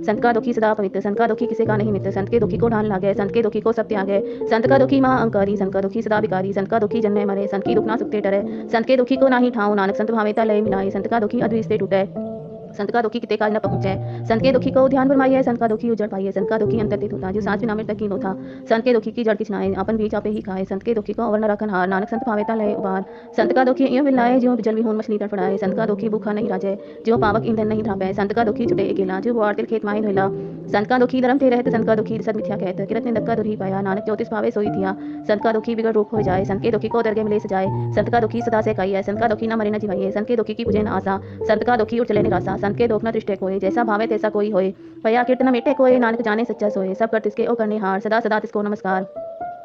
संत का दुखी सदा पवित्र, संत का दुखी किसे का नहीं मित्र, संत के दुखी को ढाल लागे, संत के दुखी को सब त्यागे, संत का दुखी महा अंकारी, संत का दुखी सदा विकारी, संत का दुखी जन्मे मरे, संत की दुख ना सुखते डरे, संत के दुखी को नाही ठाऊं, नानक संत भावेता लय मिलाए, संत का दुखी अद्विष से टूटे, संत का दुखी किते काल न पहुंचे, संत के दुखी को ध्यान फरमाइए, संत का दुखी उजड़ पाइए, संत का दुखी अंतर्तित होता, जो सांस बिना मृत की होता, संत के दुखी की जड़ किचनाए, अपन बीच आपे ही खाए, संत के दुखी को अवर न रखन हार, नानक संत भावेता लय उबार, संत का दुखी यूं मिलाए, जो जल विहोन मछली तड़फड़ाए, संत का दुखी भूखा नहीं राजे, जो पावक ईंधन नहीं ढापे, संत का दुखी छुटे अकेला, जो बोआर तिल खेत माए धोइला, संत का दुखी धर्म ते रहते, संत का दुखी सद मिथ्या कहत, किरत निंदक का दुरी पाया, नानक ज्योतिष भावे सोई थिया, संत का दुखी बिगड़ रूप हो जाए, संत के दुखी को दरगे मिले सजाए, संत का दुखी सदा से काई, संत का दुखी न मरे न जिवाइए, संत के दुखी की पूजे न आशा, संत का दुखी उठ चले निराशा, संत के दुख न दृष्टे कोई, जैसा भावे तैसा कोई होए, पया कीर्तन मेटे कोई, नानक जाने सच्चा सोए, सब कर तिसके ओ करने हार, सदा सदा तिसको नमस्कार,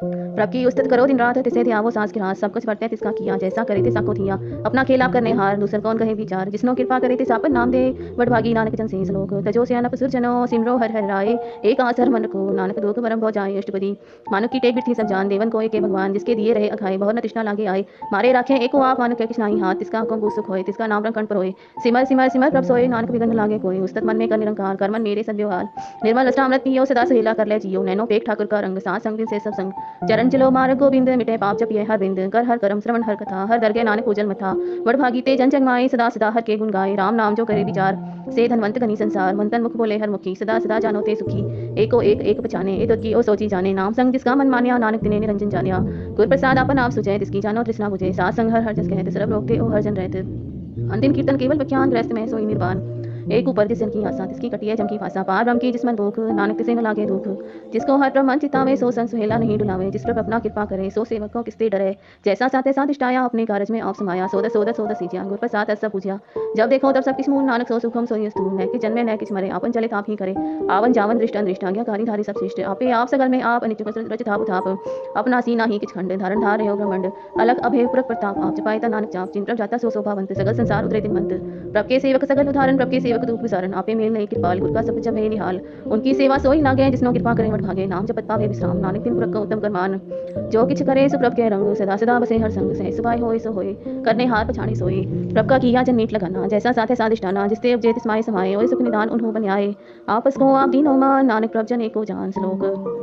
प्रभ की उस्तत करो दिन रात, तिसे ध्यावो सांस की रात, सब कुछ बढ़ते तिसका किया, जैसा करे तिसा को थिया, अपना खेला करने हार, दूसर कौन कहे विचार, जिसनो कृपा करे तिसा पर नाम दे, बड़ भागी नानक जन से श्लोक, तजो से अनप सुरजनो, सिमरो हर हर राय, एक आसर मन को, नानक दुख भरम भो जाए अष्टपदी, मानुक की टेक बिरथी सब जान, देवन को एक भगवान, जिसके दिए रहे अखाए, बहुत न तृष्णा लागे आए, मारे राखे एको आप, मानुक के किछनाई हाथ, तिसका को सुख होए, तिसका नाम रंग कण पर होए, सिमर सिमर सिमर प्रभ सोए, नानक विघ्न लागे कोई, उस्तत मन में कर निरंकार, कर्मन मेरे सब व्यवहार, निर्मल अष्टामृत पियो, सदा सहेला कर ले जियो, नैनो पेख ठाकुर का रंग, साथ संग दिन से सब संग, चरण चलो मार्ग गोविंद, मिटे पाप जपिए हर बिंद, कर हर करम श्रवण हर कथा, हर दरगे नानक पूजन मथा, बड़ भागी ते जन जगमाए, सदा सदा हर के गुण गाए, राम नाम जो करे विचार, से धनवंत घनी संसार, मंतन मुख बोले हर मुखी, सदा सदा जानो ते सुखी, एको एक एक पहचाने, ए की ओ सोची जाने, नाम संग जिसका मन मानिया, नानक तिने निरंजन जानिया, गुर प्रसाद आपन आप सुझे, तिसकी जानो तृष्णा बुझे, सात संग हर हर जस कहते, सरब रोकते ओ हर जन रहते, अंतिम कीर्तन केवल बख्यान, गृहस्थ में सोई निर्वाण, एक ऊपर जिसन की आसा तिसकी कटिए जम की फासा पार ब्रह्म की जिसमन भूख नानक तिसे न लागे दुख जिसको हर ब्रह्म चितावे सो सन सुहेला नहीं डुलावे जिस पर अपना कृपा करे सो सेवक को किसते डरे जैसा साथे साथ इष्टाया अपने कारज में आप समाया सोद सीजिया गुर प्रसाद ऐसा पूजिया जब देखो तब सब किस मूल नानक सो सुखम सोई स्तु न कि जन्मे न किस मरे आपन चले ताप ही करे आवन जावन दृष्टांग्याकारी धारी सब श्रेष्ठ आपे आप सगल में आप अनिच रच थाप थाप अपना सीना ही किच खंड धारण धार रहे हो ब्रह्मंड अलग अभय पुरख प्रताप आप जपायता नानक चाप जिन प्रभ जाता सो शोभावंत सगल संसार उतरे दिन मंत प्रभ के सेवक सगल उदाहरण प्रभ के सेवक दूप विसारण आपे मेल नहीं कृपाल गुर का सब जब है निहाल उनकी सेवा सोई लागे जिसनो कृपा करे मठ भागे नाम जपत पावे विश्राम नानक दिन पुरख का उत्तम करमान जो किछ करे सो प्रभ के रंग सदा सदा बसे हर संग से सुबाई होए सो होए करने हार पछाड़ी सोए प्रभ का किया जन मीट लगाना जैसा साथे साधिष्ठाना जिसते उपजे तिसमाय समाये ओए सुख निदान उन्हों बन्याए आपस को आप दीनो मान नानक प्रभ जन एको जान श्लोक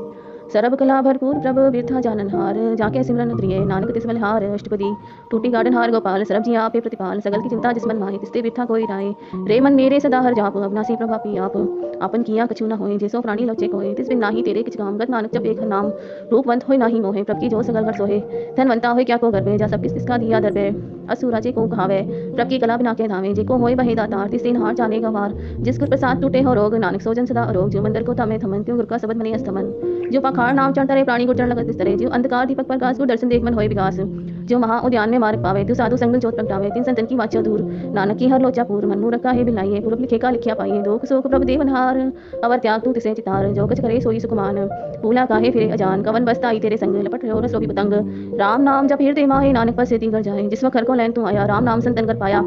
सरब कला भरपूर प्रभ बिरथा जाननहार जाके सिमरन प्रिय नानक तिस बलिहार अष्टपदी टूटी गार्डन हार गोपाल सरब जी आपे प्रतिपाल सगल की चिंता जिसमन माहे तिसते बिरथा कोई राय रे मन मेरे सदा हर जाप अविनाशी प्रभापी आप आपन किया कछु न होए जैसो प्राणी लोचे कोए तिस बिन नाही तेरे किछ काम गत नानक जप एक नाम रूपवंत होय नाही मोहे प्रभ की जो सगल घर सोहे धनवंता होय क्या को गर्भे जा सब किस किसका दिया दरबे असुरा जे को कहावे प्रभ की कला बिना के धावे जे को होय बहे दातार तिस दिन हार जाने गवार जिस गुर प्रसाद टूटे हो रोग नानक सोजन सदा अरोग जो मंदिर को थमे थमन क्यों गुर का सबद मनी अस्तमन जो पखाड़ नाम चढ़ता रे प्राणी गुचरण लगत तरह जो अंधकार दीपक प्रकाश गुर दर्शन देख मन होए विकास जो महा उद्यान में मार्ग पावे तू साधु संग जोत प्रगटावे तीन संतन की वाचा दूर नानक की हर लोचा पूर मन मूरख का है बिलाइए पूरब लिखे का लिखिया पाइए दुख सुख प्रभ देवनहार अवर त्याग तू तिसे चितार जो कछ करे सोई सुकुमान भूला काहे फिरे अजान कवन बसता आई तेरे संग लपट रहो रसो भी पतंग राम नाम जप हृदय माहे नानक पर से कर जाए जिस वक्त घर को लैन तू आया राम नाम संतन कर पाया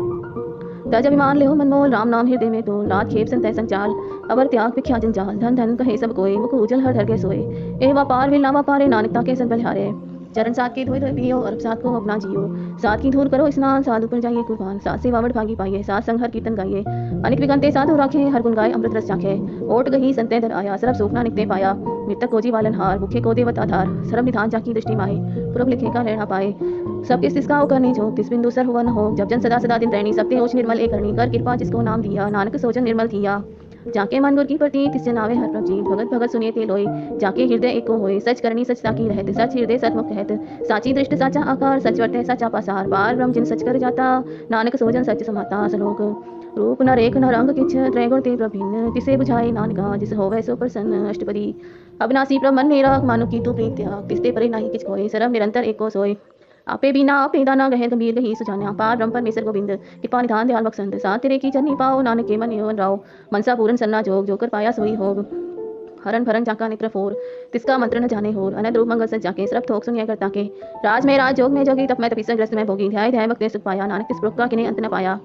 तज अभिमान ले हो मनमोल राम नाम हृदय में तो रात खेप संतय संचाल अवर त्याग विख्या जंजाल धन धन कहे सब कोई मुख उजल हर धर के सोए ए व्यापार विल ना व्यापारे नानकता के संत बलिहारे चरण साथ के धोए धोए पियो और साथ को अपना जियो साथ की धूर करो स्नान साधु पर जाइए कुर्बान साथ से वावड़ भागी पाइए साथ संग हर कीर्तन गाइए अनिक विकंते साधु राखे हर गुण गाय अमृत रस चाखे ओट गही संते दर आया सरब सूखना निकते पाया मृतक कोजी वालन हार भूखे को देवत आधार सरब निधान जाकी दृष्टि माहे पूरब लिखे का रहना पाए सब किस किसका हो करनी जो किस बिंदु सर हुआ न हो जब जन सदा सदा दिन रहनी सबते ओछ निर्मल एक करनी कर कृपा जिसको नाम दिया नानक सोजन निर्मल किया जाके मन गुर की प्रति तिस जनावे हर प्रभ जी भगत भगत सुनिए ते लोई जाके हृदय एक को होए सच करनी सच ताकी रहत सच हृदय सतमुख कहत साची दृष्ट साचा आकार सच वर्ते सचा पासार बार ब्रह्म जिन सच कर जाता नानक सोजन सच समाता सलोक रूप न रेख न रंग किछ त्रैगुण ते प्रभिन्न तिसे बुझाए नानका जिस होवे सो प्रसन्न अष्टपदी अविनाशी प्रभ मन मेरा मानु की तू प्रीत त्याग तिसते परे नाही किछ कोई सरब निरंतर एको सोए आपे बिना आपे दाना गहर गंभीर गही सुजान्या पार ब्रह्म परमेश्वर गोविंद कृपा निधान दयाल बख्शंद साथ तेरे की चरनी पाओ नानक के मन योन राव मनसा पूरन सन्ना जोग जोकर पाया सोई होग हरन भरन जाका नित्र फोर तिसका मंत्र न जाने होर अनंत रूप मंगल सच जाके सरब थोक सुनिया करता के राज में राज जोग में जोगी तप में तपीसा ग्रस्त में भोगी ध्याय ध्याय भक्त सुख पाया नानक तिस प्रभु का किने अंत न पाया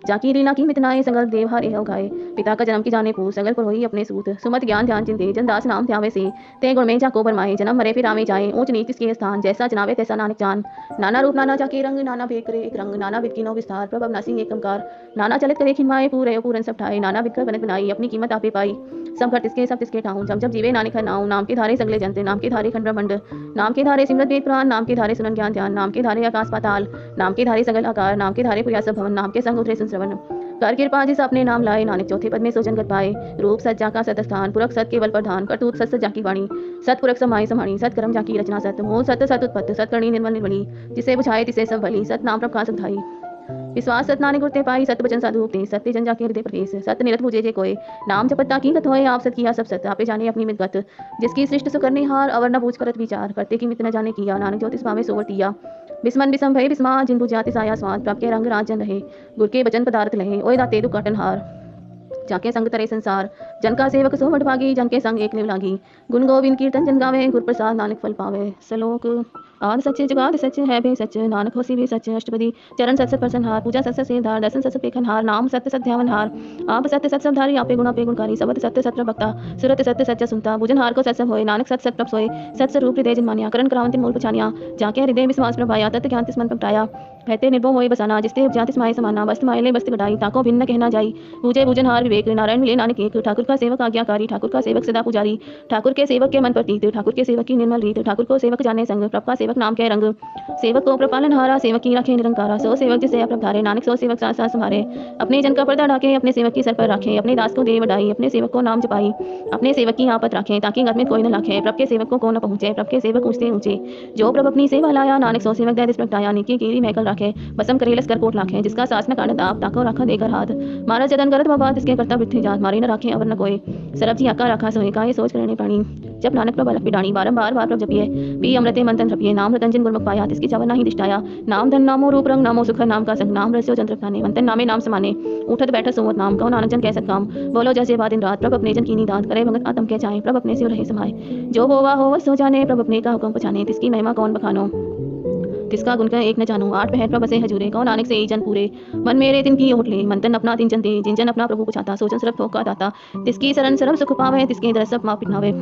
जाकी रीना की मितनाए संगल देवहार एह गाए पिता का जन्म की जाने पूर संगल पर होई अपने सूत सुमत ज्ञान ध्यान चिंते जन दास नाम ध्यावे से ते गुण में जाको बरमाए जन्म मरे फिर आवे जाए ऊंच नीच के स्थान जैसा जनावे तैसा नानक जान नाना रूप नाना जाके रंग नाना भेद करे एक रंग नाना विद कीनो विस्तार प्रभ अविनाशी एकंकार नाना चलित करे खिमाए पूरे पूरन सब ठाए नाना विद कर बनत बनाई अपनी कीमत आपे पाई सब घर सब तिसके ठाऊं जब जब जीवे नानक हर नाम नाम के धारे सगले जंत नाम के धारे खंड ब्रह्मंड नाम के धारे सिमरत वेद प्राण नाम के धारे सुनन ज्ञान ध्यान नाम के धारे आकाश पाताल नाम के धारे सगल आकार नाम के धारे पुरिया सब भवन नाम के संग उतरे श्रवण कर कृपा जिस अपने नाम लाए नानक चौथे पद में सोजन कर पाए रूप सज्जा का सत स्थान पुरख सत केवल प्रधान करतूत सत सज्जा की वाणी सत पुरख समाई समाणी सत कर्म जाकी रचना सत मूल सत सत उत्पत्त सत करणी निर्मल निर्मली जिसे बुझाए तिसे सब भली सत नाम प्रभ का सुधाई विश्वास सत नानक गुरते पाई सत वचन साधु उपदेश सत्य जन जाके हृदय प्रवेश सत्य निरत पूजे जे कोय नाम जपता की गत होए आप सत किया सब सत आपे जाने अपनी मित गत जिसकी सृष्ट सुकरने हार अवर न पूछ करत विचार करते की मित न जाने किया नानक ज्योतिष पावे सोवतिया बिस्मन बिसम भय बिस्मा जिन बुझाति साया स्वाद प्रभ के रंग राजन रहे गुर के वचन पदार्थ लहे ओए दाते दुख कटन हार जाके संग तरे संसार जन का सेवक सो मठ भागी जन के संग एक लिव लागी गुण गोविंद कीर्तन जन गावे गुर प्रसाद नानक फल पावे सलोक आद सच्चे जुगाद सच है बे सच नानक होसी भी सच अष्टपदी चरण सत सत परसन हार पूजा सत से धार दर्शन सत पेखन हार नाम सत्य सत ध्यावन हार आप सत्य सत सब धारी आपे गुणा पे गुणकारी सबत सत्य सत्र भक्ता सुरत सत्य सच्चा सुनता भुजन हार को सत सब होए नानक सत सत प्रभ सोए सत स्वरूप हृदय जन मानिया करण करावंतिन मूल पछानिया जाके हृदय विश्वास प्रभाया तत् ज्ञान तिस मन प्रगटाया कहते निर्भो होए बसाना जिसते उपजाति समाये समाना वस्त मायले वस्त घटाई ताको भिन्न कहना जाई पूजे भुजन हार विवेक नारायण मिले नानक एक ठाकुर का सेवक आज्ञाकारी ठाकुर का सेवक सदा पुजारी ठाकुर के सेवक के मन प्रतीत ठाकुर के सेवक की निर्मल रीत ठाकुर को सेवक जाने संग प्रभ का सेवक नाम के रंग सेवक को प्रपालन हारा सेवक की रखे निरंकारा सो सेवक जिसे प्रभ धारे नानक सो सेवक साथ साथ संभारे अपने जन का पर्दा ढाके अपने सेवक की सर पर रखे अपने दास को दे बढ़ाई अपने सेवक को नाम जपाई अपने सेवक की आपत रखे ताकि गत में कोई न लाखे प्रभ के सेवक को न पहुंचे प्रभ के सेवक ऊंचे ऊंचे जो प्रभ अपनी सेवा लाया नानक सो सेवक दया प्रगटाया निकी कीरी महकल राखे बसम करे लस्कर कोट लाखे जिसका सास न कांड ताप ताको राखा देकर हाथ मारा जदन गरत बाबा जिसके करता बिठे जात मारे न राखे अवर न कोई सरब जी आका राखा सोए का ये सोच करने प्राणी जब नानक प्रभु अलख पिडाणी बारंबार बार प्रभ जपिए पी अमृते मंथन जपिए नाम रतन जिन गुरमुख पाया तिसकी चावन नहीं दिष्टाया नाम धन नामो रूप रंग नामो सुख नाम का संग नाम रस्यो चंद्र खाने मंथन नामे नाम समाने उठत बैठत सोवत नाम कहो नानक जन कह सत काम बोलो जैसे बाद दिन रात प्रभ अपने जन कीनी दात करे भगत आत्म के चाहे प्रभ अपने से रहे समाए जो होवा हो सो जाने प्रभ अपने का हुक्म पछाने तिसकी महिमा कौन बखानो तिसका गुण का एक न जानू आठ पहर प्रभ बसे हजूरे कौन नानक से जन पूरे मन मेरे तिन की ओट ले मंतन अपना तिन जन दे जिन जन अपना प्रभु पुछाता सोचन सरब ठोका दाता तिसकी सरन सरब सुख पावे तिसके दर सब माँ पिटनावे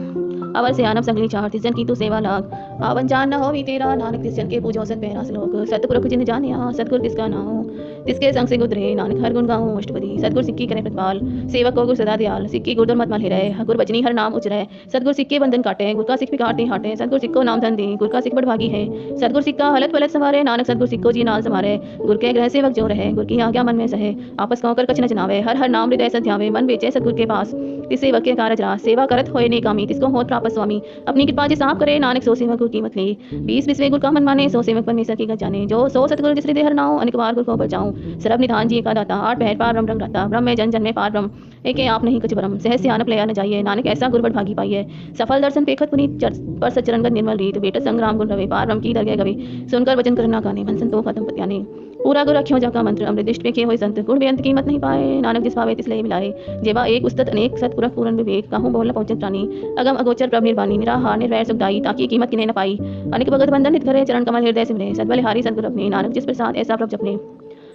अवर से आनब संगली चार तिस जन की तू सेवा लाग आवन जान न हो तेरा नानक तिस जन के पूजो सत पैरा श्लोक सतपुरख जिन जानिया सतगुर तिसका नाम तिसके संग से गुजरे नानक हर गुण गाऊं अष्टपदी सतगुर सिक्की करे प्रतिपाल सेवक को गुर सदा दयाल सिक्की गुरदुर मत मल रहे गुर बचनी हर नाम उचरे सतगुर सिक्के बंधन काटे गुर का सिख पिकाटे हाटे सतगुर सिक्को नाम धन दे गुर का सिख बड़भागी है सतगुर सिक्का हलत पलट संवारे नानक सतगुर सिक्को जी नाल संवारे गुर के ग्रह सेवक जो रहे गुर की आज्ञा मन में सहे आपस कहकर कछ न जनावे हर हर नाम हृदय सध्यावे मन बेचे सतगुर के पास तिस सेवक के कारज रास सेवा करत होए ने कामी तिसको होत प्राप्त स्वामी अपनी कृपा जे साफ करे नानक सो सेवक गुर की मत ले 20 गुर का मन माने सो सेवक परमेश्वर की गत जाने जो सो सतगुर जिस हृदय हर नाउ अनेक बार गुर को बचाऊं सरब निधान जी का दाता आठ पहर पार ब्रह्म रंग दाता ब्रह्म में जन जन में पार ब्रह्म एके आप नहीं कुछ ब्रह्म सहज आनप ले न जाइए नानक ऐसा गुर बड़ भागी पाइए सफल दर्शन पेखत पुनीत पर सचरण गत निर्मल रीत बेटा संग्राम गुण रवे पार ब्रह्म की दरगह गवे सुनकर वचन करना गाने मन संतोष खत्म पत्याने पूरा गुर रख्यो जाका मंत्र अमृत दृष्ट पे होय संत गुण बेअंत कीमत नहीं पाए नानक जिस पावे तिस लय मिलाए जेवा एक उस्तत अनेक सतपुरख पूर्ण विवेक काहू बोल पहुंचत प्राणी अगम अगोचर प्रभ निर्वाणी निराहार निर्वैर सुखदाई ताकि कीमत किने न पाई अनेक भगत बंधन हित करे चरण कमल हृदय सिमरे सद्बल हारी सद्गुर अपने नानक जिस प्रसाद ऐसा प्रभ जपने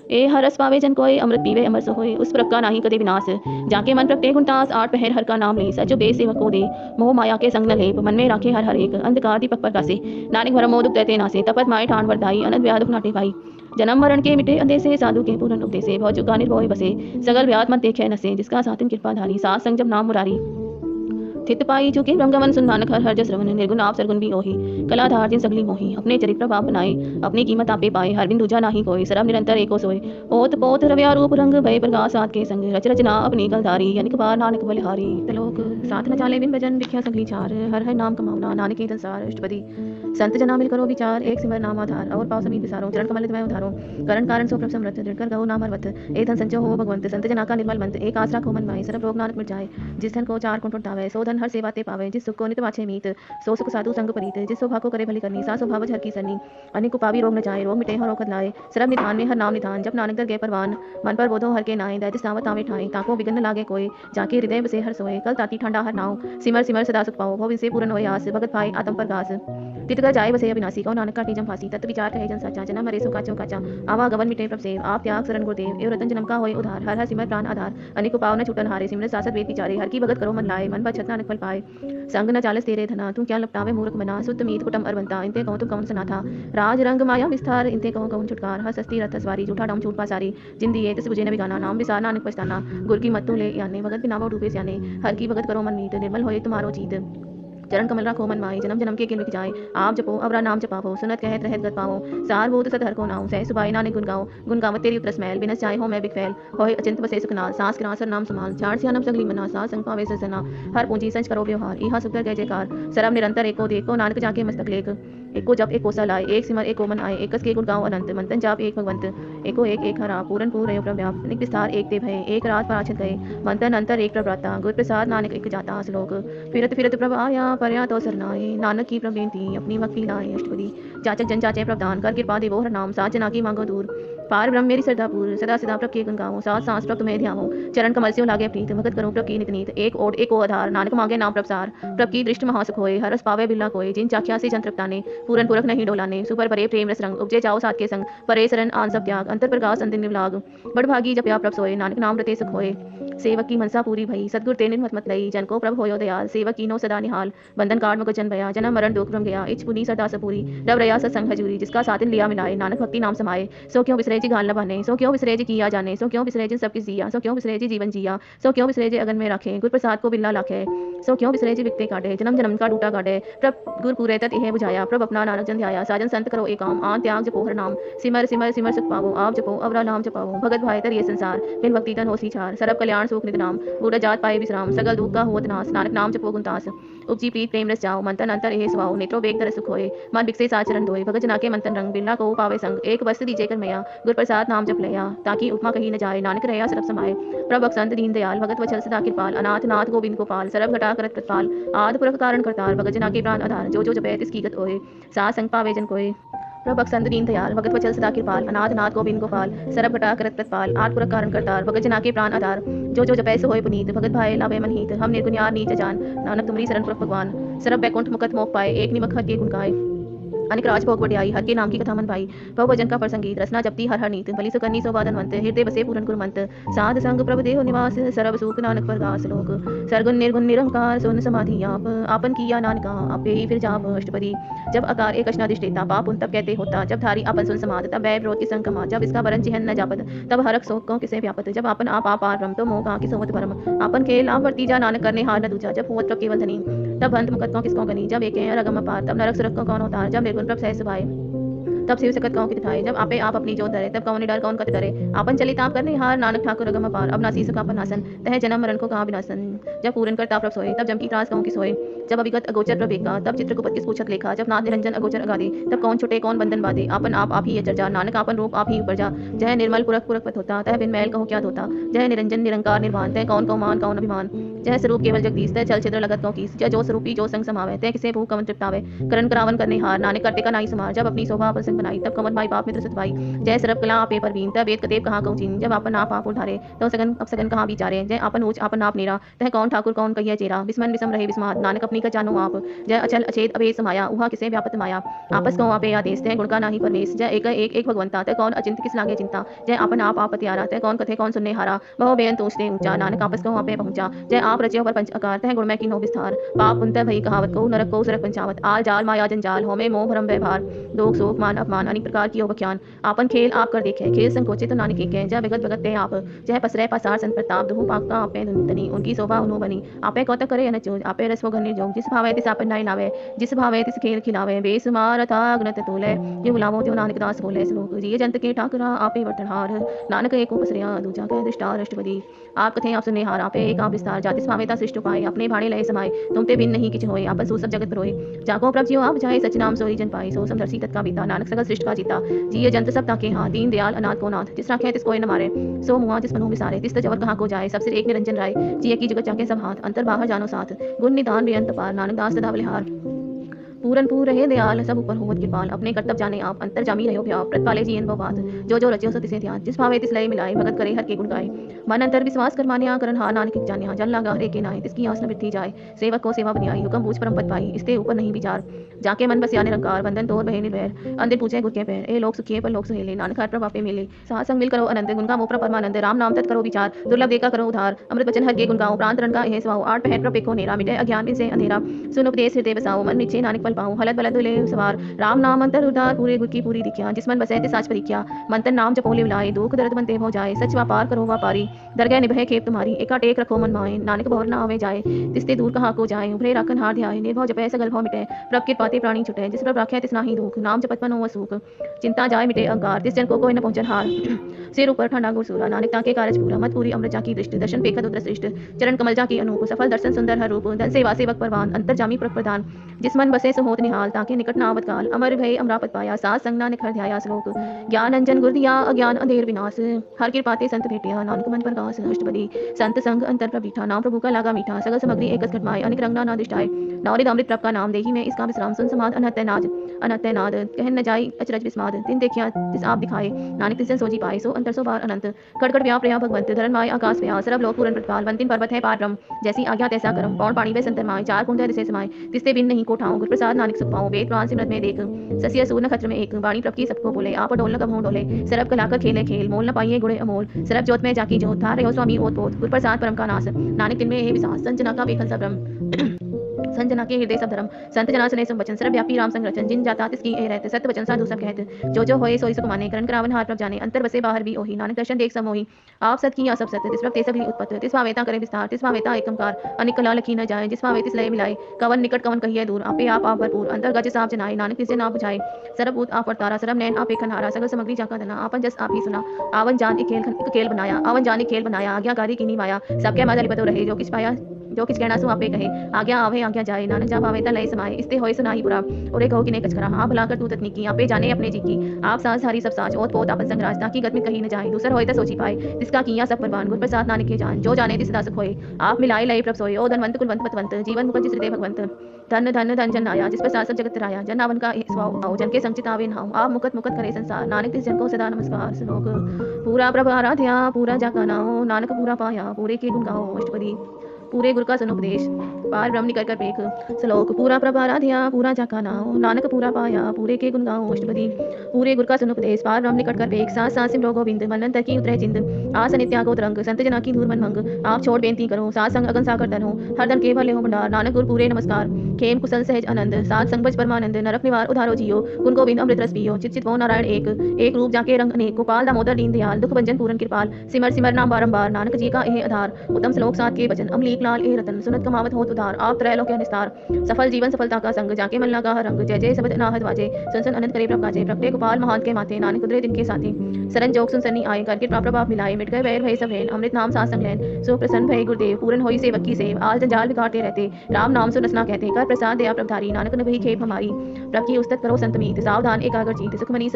ए हरस पावे जन कोई अमृत पीवे अमर सो होए उस प्रभ का नाही कदे विनाश जाके मन प्रगटे गुणतास आठ पहर हर का नाम ले सचो बे सेवक को दे मोह माया के संग न लेप मन में राखे हर हर एक अंधकार दीपक पर कासे नानक भरम मोह दुख देते नासे तपत माए ठान वरदाई अनंत व्याध दुख नाटे भाई जन्म मरण के मिटे अंधे से साधु के पूर्ण उपदे से बहुत चुका निर्भय बसे सगल व्याध मत देखे नसे जिसका सातिन कृपा धारी सात संग जब नाम मुरारी थित पाई चुके ब्रह्मगमन सुन नानक हर हर जस रवन निर्गुण आप सरगुण भी ओही कलाधार जिन सगली मोही अपने चरित्र बाप बनाए अपनी कीमत आपे पाए हर बिन दूजा नाही कोई सरब निरंतर एको सोए ओत पोत रव्या रूप रंग भय प्रकाश सात के संग रच रचना अपनी कलधारी अनिक बार नानक बलिहारी तलोक साथ न चाले बिन भजन विख्या सगली चार हर हर नाम कमावना नानक के संसार अष्टपदी संत जना मिल करो विचार एक सिमर नाम आधार और पाव समीप विसारो चरण कमल मैं उधारो करण कारण सो प्रभ समृत दृढ़कर गहो नाम हरवत ए धन संचो हो भगवंत संत जना का निर्मल मंत्र एक आसरा को मन माई सरब रोग नानक मिट जाए जिस धन को चार कुंठ उठावे सो धन हर सेवा ते पावे जिस सुख को नित वाछे मीत सो सुख साधु संग परीत जिस शोभा को करे भली करनी सा स्वभाव झर की सरनी अनेक उपावी रोग न जाए रोग मिटे हर रोकत लाए सरब निधान में हर नाम निधान जब नानक दर गए परवान मन पर बोधो हर के नाए दैत सावत तावे ठाए ताको विघ्न लागे कोई जाके हृदय बसे हर सोए कल ताती ठंडा हर नाव सिमर सिमर सदा सुख पाओ भव से पूर्ण होय आस भगत पाए आत्म प्रकाश तितकर जाए बसे अविनाशी को नानक काटी जम फांसी तत्व विचार कहे जन साचा जन्म मरे सो काचो काचा आवा गवन मिटे प्रभ सेव आप त्याग शरण गुरुदेव एव रतन जन्म का होय उधार हर हर सिमर प्राण आधार अनेक पावन छुटन हारे सिमर सासत वेद विचारे हर की भगत करो मन लाए मन पर छत नानक फल पाए संग न चालस तेरे धना तू क्या लपटावे मूर्ख मना सुत मीत कुटम अरवंता इनते कहूं तू कौन सना था राज रंग माया विस्तार इनते कहूं कौन छुटकार हर सस्ती रथ सवारी झूठा डाम छूट पासारी जिंदी ये तिस बुझे न बिगाना नाम विसार नानक पछताना गुर की मत तू ले याने भगत बिनावा डूबे स्याने हर की भगत करो मन मीत निर्मल होए तुम्हारो जीत चरण कमल राखो मन माई जन्म जन्म के किल मिट जाए आप जपो अवरा नाम जपावो सुनत कहत रहत गत पावो सार बोध सत हर को नाउ सह सुबाई नानक गुण गावत तेरी उतरस मैल बिनस चाहे हो मैं बिकफैल होय अचिंत बसे सुखनाल सांस किरासर नाम समाल चार सियानम सगली मना सास संग पावे सजना हर पूंजी संच करो व्यवहार इहा सुख जय जयकार सरब निरंतर एको देखो नानक जाके मस्तक लेख एको जप एको सलाय एक सिमर एको मन आए एकस के गुण गाँव अनंत मंतन जाप एक भगवंत एको एक हरा पूरन पूर रयो प्रव्याप निक विस्तार एक ते भय एक रात पराछत गए मंतन अंतर एक प्रव्राता गुर प्रसाद नानक एक जाता श्लोक फिरत फिरत प्रभ आया पर्या तो सरनाए नानक की प्रभेंती अपनी भक्ति लाए अष्टपदी जाचक जन जाचे प्रवदान कर कृपा देवो हर नाम सात जना की मांगो दूर पार ब्रह्म मेरी श्रद्धा पूर सदा सदा प्रभ के गुण गाओ सात सांस प्रभ तुम्हें ध्याओ चरण कमल से लागे प्रीत भगत करूं प्रभ की नित नीत एक ओट एको आधार नानक मांगे नाम प्रभसार प्रभ की दृष्टि महासुख होए हरस पावे बिल्ला कोय जिन चाख्या से जन तृप्ताने पूरन पुरख नहीं डोलाने सुपर परे प्रेम रस रंग उपजे जाओ साथ के संग परे सरन आन सब त्याग अंतर प्रकाश अंतिम निवलाग बड़ भागी जपया प्रभ सोए नानक नाम रते सुख होए सेवक की मनसा पूरी भई सदगुर ते निर्मत मत लई जन को प्रभ होयो दयाल सेवक कीनो सदा निहाल बंधन काट मको जन भया जन्म मरण दुख भ्रम गया इच पुनी सदा सपूरी रव रया सत्संग हजूरी जिसका सातिन लिया मिलाए नानक भक्ति नाम समाए सो क्यों बिसरे बिसरे जी घाल न बाने, सो क्यों बिसरे जी किया जाने, सो क्यों बिसरे जी सब किस दिया, सो क्यों बिसरे जी जीवन जिया, सो क्यों बिसरे जी अगन में रखे, गुर प्रसाद को बिल्ला लाखे, सो क्यों बिसरे जी बिकते काटे, जन्म जन्म का डूटा काटे, प्रभ गुर पूरे तत इहे बुझाया, प्रभ अपना नानक जन ध्याया, साजन संत करो एक काम, आन त्याग जपो हर नाम, सिमर सिमर सिमर सुख पावो, आप जपो अवरा नाम जपावो, भगत भाई तर ये संसार, बिन भक्ति तन होसी छार, सरब कल्याण सुख नित नाम, बूढ़ा जात पाए विश्राम, सगल दुख का होत नाश, नानक नाम जपो गुणतास, उपजी प्रीत प्रेम रस जाओ, मंतन अंतर एहे सुहाओ, नेत्रो बेग तर सुख होए, मन बिकसे साचरण धोए, भगत जना के मंतन रंग, बिरला को पावे संग, एक वस्त्र दीजे कर मैया, गुर प्रसाद नाम जप लया, ताकि उपमा कही न जाए, नानक रहया सरब समाए, प्रभ संत दीन दयाल, भगत वचल सदा कृपाल, अनाथ नाथ गोविंद गोपाल, सरब घटा करत कृपाल, आदि पुरख कारण करतार, भगत जना के प्राण आधार, जो जो जपे तिसकी गत ओए, साथ संग पावे जन कोय, प्रभ संत दीन दयाल, भगत वचल सदा कृपाल, अनाथ नाथ गोविंद गोपाल, सरब घटा करत कृपाल, आदि पुरख कारण करतार, भगत जना के प्राण आधार, जो जो जपै सो होय पुनीत, भगत भाए लावे मन हीत, हम निर्गुण यार नीच जान, नानक तुमरी शरण पुरख भगवान, सरब बैकुंठ मुकत मोक्ष पाए, एक निमक हर के गुण गाए, अनिक राज भोग बड़ियाई, हर के नाम की कथा मन भाई, भव भजन का प्रसंगीत, रसना जपती हर हर नीत, बलि सुकन्नी सोबादन वंत, हृदय बसे पूरन गुरमंत, साध संग प्रभु देह निवास, सरब सुख नानक परगास लोक, सरगुण निर्गुण निरंकार, सोन समाधि आप, आपन किया नानका, आपे ही फिर जाप अष्टपदी, जब आकार एक अष्टादिष्टेता, पाप उन तब कहते होता, जब धारी अपन सुन समाध, तब वै विरोध की संकमा, जब इसका वरण चिहन न जापत, तब हरक शोक को किसे व्यापत, जब आपन आप आपार ब्रह्म, तो मोह कहाँ की सोवत भरम, आपन खेल आप वर्ती जा, नानक करने हार न दूजा, जब होवत प्रभ केवल धनी, तब अंत मुकत को किसको गनी, जब एक रगम अपार, तब नरक सुरक को कौन उतार, जब निर्गुण प्रभ सहस सुभाए, तब शिव सकत कौन की दिखाए, जब आपे आप अपनी जोत धरे, तब कौन डर कौन कत करे, आपन चलित आप करने हार, नानक ठाकुर अगम अपार, अब नासी सका अपन आसन, तह जन्म मरण को कहाँ विनाशन, जब पूरन करता प्रभ सोए, तब जम की त्रास कहूँ की सोए, जब अभिगत अगोचर प्रवेका, तब चित्रगुप्त किस पूछत लेखा, जब नाथ निरंजन अगोचर अगाधे, तब कौन छुटे कौन बंधन बाधे, आपन आप ही चर्चा, नानक आपन रूप आप ही ऊपर जा, जय निर्मल पुरख पुरख पत होता, तह बिन मैल कहो क्या धोता, जय निरंजन निरंकार निर्वाण, तह कौन कौ मान कौन अभिमान, जय स्वरूप केवल जगदीश, तह चल छिद्र लगत कौ कीस, जय जो स्वरूपी जो संग समावे, तह किसे भूख कवन तृप्तावे, करण करावन करने हार, नानक करते का नाई समार, जब अपनी शोभा प्रसंग बनाई, तब कमन भाई पाप मित्र सतवाई, जय सरब कला आपे परवीन, तह वेद कतेब कहाँ कहूँ चीन, जब आपन आप उठारे, तो सगन अब सगन कहाँ विचारे, जय आपन ऊंच आपन आप नेरा, तह कौन ठाकुर कौन कहिया चेरा, विस्मन विषम रहे विस्मात, नानक अपनी का जानो आप, जय अचल अचेत अभेद समाया, उहा किसे व्यापत माया, आपस कौ आपे आदेश, तह गुण का नाही परमेश, जय एक भगवंता, तह कौन अचिंत किस लागे चिंता, जय आपन आप त्यारा, तह कौन कथे कौन सुनने हारा, बहु बेअंत ऊंचते ऊंचा, नानक आपस कौ आपे पहुंचा, जय आप रचे पर पंच आकार, तह गुण में कीन्हो विस्तार, पाप पुंत भई कहावत को, नरक को सुरक पंचावत, आल जाल माया जंजाल, होमे मोह भरम व्यवहार, दोख शोक मान अपमान, अनेक प्रकार की बख्यान, आपन खेल आप कर देखे, खेल संकोचे तो नानक के, जय विगत भगत ते आप, जय पसरे पसार संत प्रताप, दुहु पाक का आपे धनी, उनकी शोभा उन्हों बनी, आपे कौतक करे अनचोज, आपे रस वो घन निर्जोग, जिस भावे तिस आपन नाई लावे, जिस भावे तिस खेल खिलावे, बेसुमार था अग्नत तोले, ये बुलावो त्यो नानक दास बोले, श्लोक जिये जंत के ठाकुरा आपे वर्तनहार, नानक एको पसरिया दूजा कह दृष्टा अष्टपदी, आप कथे आप सुनने हार, आपे एक आप विस्तार, जातिस भावे ता सृष्ट पाए, अपने भाणे लय समाए, तुम ते बिन नहीं किछ होए, आपन सो सब जगत परोए, जाको प्रभ जियो आप जाए, सच नाम सोई जन पाए, सो समदर्शी तत्का बीता, नानक सगल सृष्ट का जीता, जिये जंत सब ताके हाथ, दीन दयाल अनाथ को नाथ, जिस राखे तिस कोई न मारे, सो मुआ जिस मनु विसारे, तिस जवर कहाँ को जाए, सबसे एक निरंजन राय, जिये की जुगत जाके सब हाथ, अंतर बाहर जानो साथ, गुण निदान बेअंत पार, नानक दास सदा बलिहार, पूरन पूर रहे दयाल, सब ऊपर होवत कृपाल, अपने कर्तव्य जाने आप, अंतर जामी रहो भ्याव, प्रतिपाले जीवन वो बात, जो जो रचियो सो तिसे ध्यान, जिस भावे तिस लय मिलाए, भगत करे हर के गुण गाए, मन अंतर विश्वास कर मानिया, करन हार नानक जानिया, जन लागा हरे के नाय, तिसकी आस न वृद्धि जाए, सेवक को सेवा बनियाई, हुक्म बूझ परम पद पाई, इसते ऊपर नहीं विचार, जाके मन बसिया निरंकार, बंधन तोर बहे निर्वैर, अंधे पूछे गुर के पैर, ए लोग सुखिए पर लोग सुहेले, नानक हर प्रभापे मिले, साथ संग मिल करो अनंत, गुण का मोह परमानंद, राम नाम तत् करो विचार, दुर्लभ देखा करो उधार, अमृत वचन हर के गुण गाओ, प्रांत रण का यह स्वाओ, आठ पहर प्रपेको नेरा, मिटे अज्ञान से अंधेरा, सुन उपदेश हृदय बसाओ, मन निश्चय नानक पल पाऊं, हलत बलत दुले सवार, राम नाम अंतर उदार, पूरे गुर की पूरी दिख्या, जिस मन बसे तिस साच परीख्या, मंतन नाम जपोले बुलाए, दुख दर्द बनते हो जाए, सच व्यापार करो व्यापारी, दरगह निभे खेप तुम्हारी, एका टेक रखो मन माए, नानक भवर न आवे जाए, तिसते दूर कहाँ को जाए, उभरे राखन हार ध्याय, निर्भव जपै सगल भव मिटे, प्रभ के पाते प्राणी छुटे, जिस प्रभ राखे तिस नाही दुख, नाम जपत मन हो सुख, चिंता जाय मिटे अहंकार, तिस जन को कोई न पहुंचन हार, सिर ऊपर ठंडा गुरसूरा, नानक ताके कारज पूरा, मत पूरी अमृत जाकी दृष्टि, दर्शन पेखत उद्र श्रेष्ठ, चरण कमल जाकी अनूप, सफल दर्शन सुंदर हर रूप, धन सेवा सेवक परवान, अंतर जामी पुरख प्रधान, जिस मन बसे सो होत निहाल, ताके निकट न आवत काल, अमर भय अमरापत पाया, सास संग नानक हर ध्याया श्लोक, ज्ञान अंजन गुर दिया अज्ञान अंधेर विनाश, हर कृपाते संत भेटिया, नानक मन प्रकाश अष्टपदी, संत संग अंतर प्रभीठा, नाम प्रभु का लागा मीठा, सगल सामग्री एक घटमाए, अनिक रंगना ना दिष्टाए, नवरित अमृत प्रभ का नाम देही में इसका विश्राम, सुन समाद अनहत्य नाद, कहन न जाई अचरज विस्माद, तिन देखिया तिस आप दिखाए, नानक तिस जन सोजी पाए, सो अंतर सो बार अनंत, खड़खड़ व्याप रहा भगवंत, धरन माय आकाश व्या, सरब लोक पूरन प्रतिपाल, वंतिन पर्वत है पार ब्रह्म, जैसी आज्ञा तैसा करम, पौन पाणी वे संतर माय, चार कुंड दिसे समाये, तिसते बिन नहीं को ठाऊं, गुर प्रसाद नानक सुख पाऊं, वेद पुराण सिमरत में देख, ससिय सूर नक्षत्र में एक, वाणी प्रभ की सबको बोले, आप डोल न कभों डोले, सरब कलाकर खेले खेल, मोल न पाइए गुणे अमोल, सरब जोत में जाकी जोत, धार रहो स्वामी ओत पोत, गुर प्रसाद परम का नास, नानक तिनमें हे विसास, संजना का बेखल सब ब्रह्म संत जना के हृदय सब धर्म, संत जना सुने सब वचन, सर्वव्यापी राम संग रचन, जिन जाता तिसकी ए रहत, सत्य वचन साधु सब कहत, जो जो होए सोई सुख माने, करण करावन हार प्रभ जाने, अंतर बसे बाहर भी ओही, नानक दर्शन देख सब मोही, आप सत किया सब सत्य, तिस प्रभ ते सब ली उत्पत्त, तिस भावेता करे विस्तार, तिस भावेता एकंकार, अनिक कला लखी न जाए, जिस भावे तिस लय मिलाए, कवन निकट कवन कहिए दूर, आपे आप भरपूर, अंतर गज साप जनाए, नानक तिसे ना बुझाए, सर्वभूत आप वर्तारा, सर्व नैन आपे खनहारा, सगल सामग्री जाका धना, आपन जस आप ही सुना, आवन जान एक खेल बनाया, आवन जान एक खेल बनाया, आज्ञाकारी कीनी माया, सबके मद लिपतो रहे, जो किछ पाया जो किछ कहना सो आपे कहे, आज्ञा आवे आज्ञा जाए, नानक जा भावे ता लय समाए, इसते होए सुनाही पुरा, ओरे कहो कि ने कछ करा, आप भला कर तू तकनीकी, आपे जाने अपने जी की, आप सास हारी सब साज, ओत पोत आपन संग राज, ताकि गत में कहीं न जाए, दूसर होए ता सोची पाए, तिसका किया सब परवान, गुर प्रसाद नानक के जान, जो जाने तिस सदा सुख होए, आप मिलाए लय प्रभ सोए, ओ धनवंत कुलवंत मतवंत, जीवन मुकुट जिस हृदय भगवंत, धन धन धन जन आया, जिस प्रसाद सब जगत राया, जन नावन का स्वाओ आओ, जन के संचित आवे नाऊ, आप मुकत मुकत करे संसार, नानक तिस जन को सदा नमस्कार, श्लोक पूरा प्रभ आराध्या, पूरा जाका नाओ, नानक पूरा पाया, पूरे के गुण गाओ, अष्टपदी पूरे गुरु का सनुपदेश, पार ब्रह्म निकर कर पेख, श्लोक पूरा प्रभाराध्या, पूरा जाका नाओ, नानक पूरा पाया, पूरे के गुण गाओ, अष्टपदी पूरे गुरु का सनुपदेश, पार ब्रह्म निकट कर पेख, सास सास सिमरो गोविंद, मनंतर की उतरे जिंद, आसन इत्यागो तरंग, संत जना की दूर मन भंग, आप छोड़ बेनती करो, सात संग अगन साकर धन हो, हर धन के भले हो भंडार, नानक गुर पूरे नमस्कार, खेम कुशल सहज आनंद, सात संग बज परमानंद, नरक निवार उधारो जियो, गुण गोविंद अमृत रस पियो, चित चित वो नारायण एक रूप जाके रंग अनेक, गोपाल दामोदर दीन दयाल, दुख भंजन पूरन कृपाल, सिमर सिमर नाम बारंबार, नानक जी का एह आधार, उत्तम श्लोक सात के वचन, अमलीक लाल ए रतन, सुनत कमावत होत उधार, आप त्रैलोक के निस्तार, सफल जीवन सफलता का संग, जाके मन लगा रंग, जय जय सबद नाहद वाजे, सुन सुन अनंत करे प्रभ काजे, प्रगटे गोपाल महान के माते, नानक उदरे दिन के साथे, सरन जोग सुन सन्नी आए, करके प्रभाव मिलाए, मिट गए वैर भय सब हेन, अमृत नाम साथ संग लैन, सो प्रसन्न भय गुरुदेव, पूरन होई सेवक की सेव, आल जंजाल बिगाड़ते रहते, राम नाम सुन रसना कहते, कर प्रसाद दया प्रभधारी, नानक न भई खेप हमारी, प्रभ की उस्तत करो संत मीत, सावधान एकाग्र जीत, सुखमनी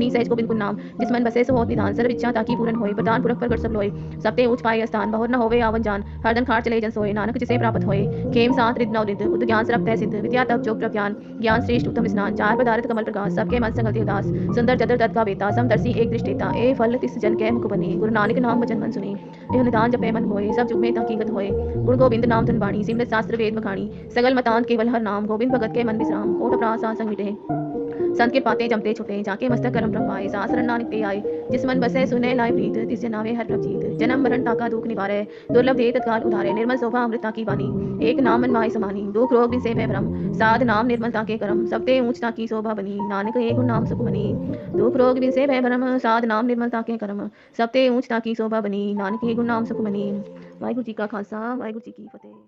सहज गोविंद गुण नाम, जिस मन बसे सो होत निधान, सर्व इच्छा ताकि पूरन होए, प्रदान पुरख प्रगट सब लोए, सबते ऊंच पाए स्थान, बहुर न होवे आवन जान, हरदन खाट चले जन सोए, नानक जिसे प्राप्त होए, खेम सात रिद नव रिद, बुद्ध ज्ञान सरक्त है सिद्ध, विद्या तप जोग प्रज्ञान, ज्ञान श्रेष्ठ उत्तम स्नान, चार पदार्थ कमल प्रकाश, सबके मन संगति उदास, सुंदर चतुर तत् का बेता, समदर्शी एक दृष्टिता, ए फल तिस जन कै मुख बने, गुरु नानक नाम वचन मन सुने, यह निदान जपे मन होए, सब जुग में हकीकत होए, गुरु गोविंद नाम धन वाणी, सिमरत शास्त्र वेद बखाणी, सगल मतांत केवल हर नाम, गोविंद भगत के मन विश्राम, कोट अपराध साथ संग मिटे, संत के पाते जमते छुटे, जाके मस्तक करम प्रभ पाए, सासरन नानक ते आए, जिस मन बसे सुने लाए प्रीत, तिस जनावे हर प्रभ जीत, जन्म मरण ताका दुख निवारे, दुर्लभ दे तत्काल उधारे, निर्मल शोभा अमृता की वाणी, एक नाम मन माहि समानी, दुख रोग बिन से भय भ्रम, साध नाम निर्मलता के करम, सबते ऊंचता की शोभा बनी, नानक एक नाम सुख बनी, दुख रोग बिन से भय भ्रम, साध नाम निर्मलता के करम, सबते ऊंचता की शोभा बनी, नानक एक नाम सुख बनी। वाहिगुरु जी का खालसा, वाहिगुरु जी की फतेह।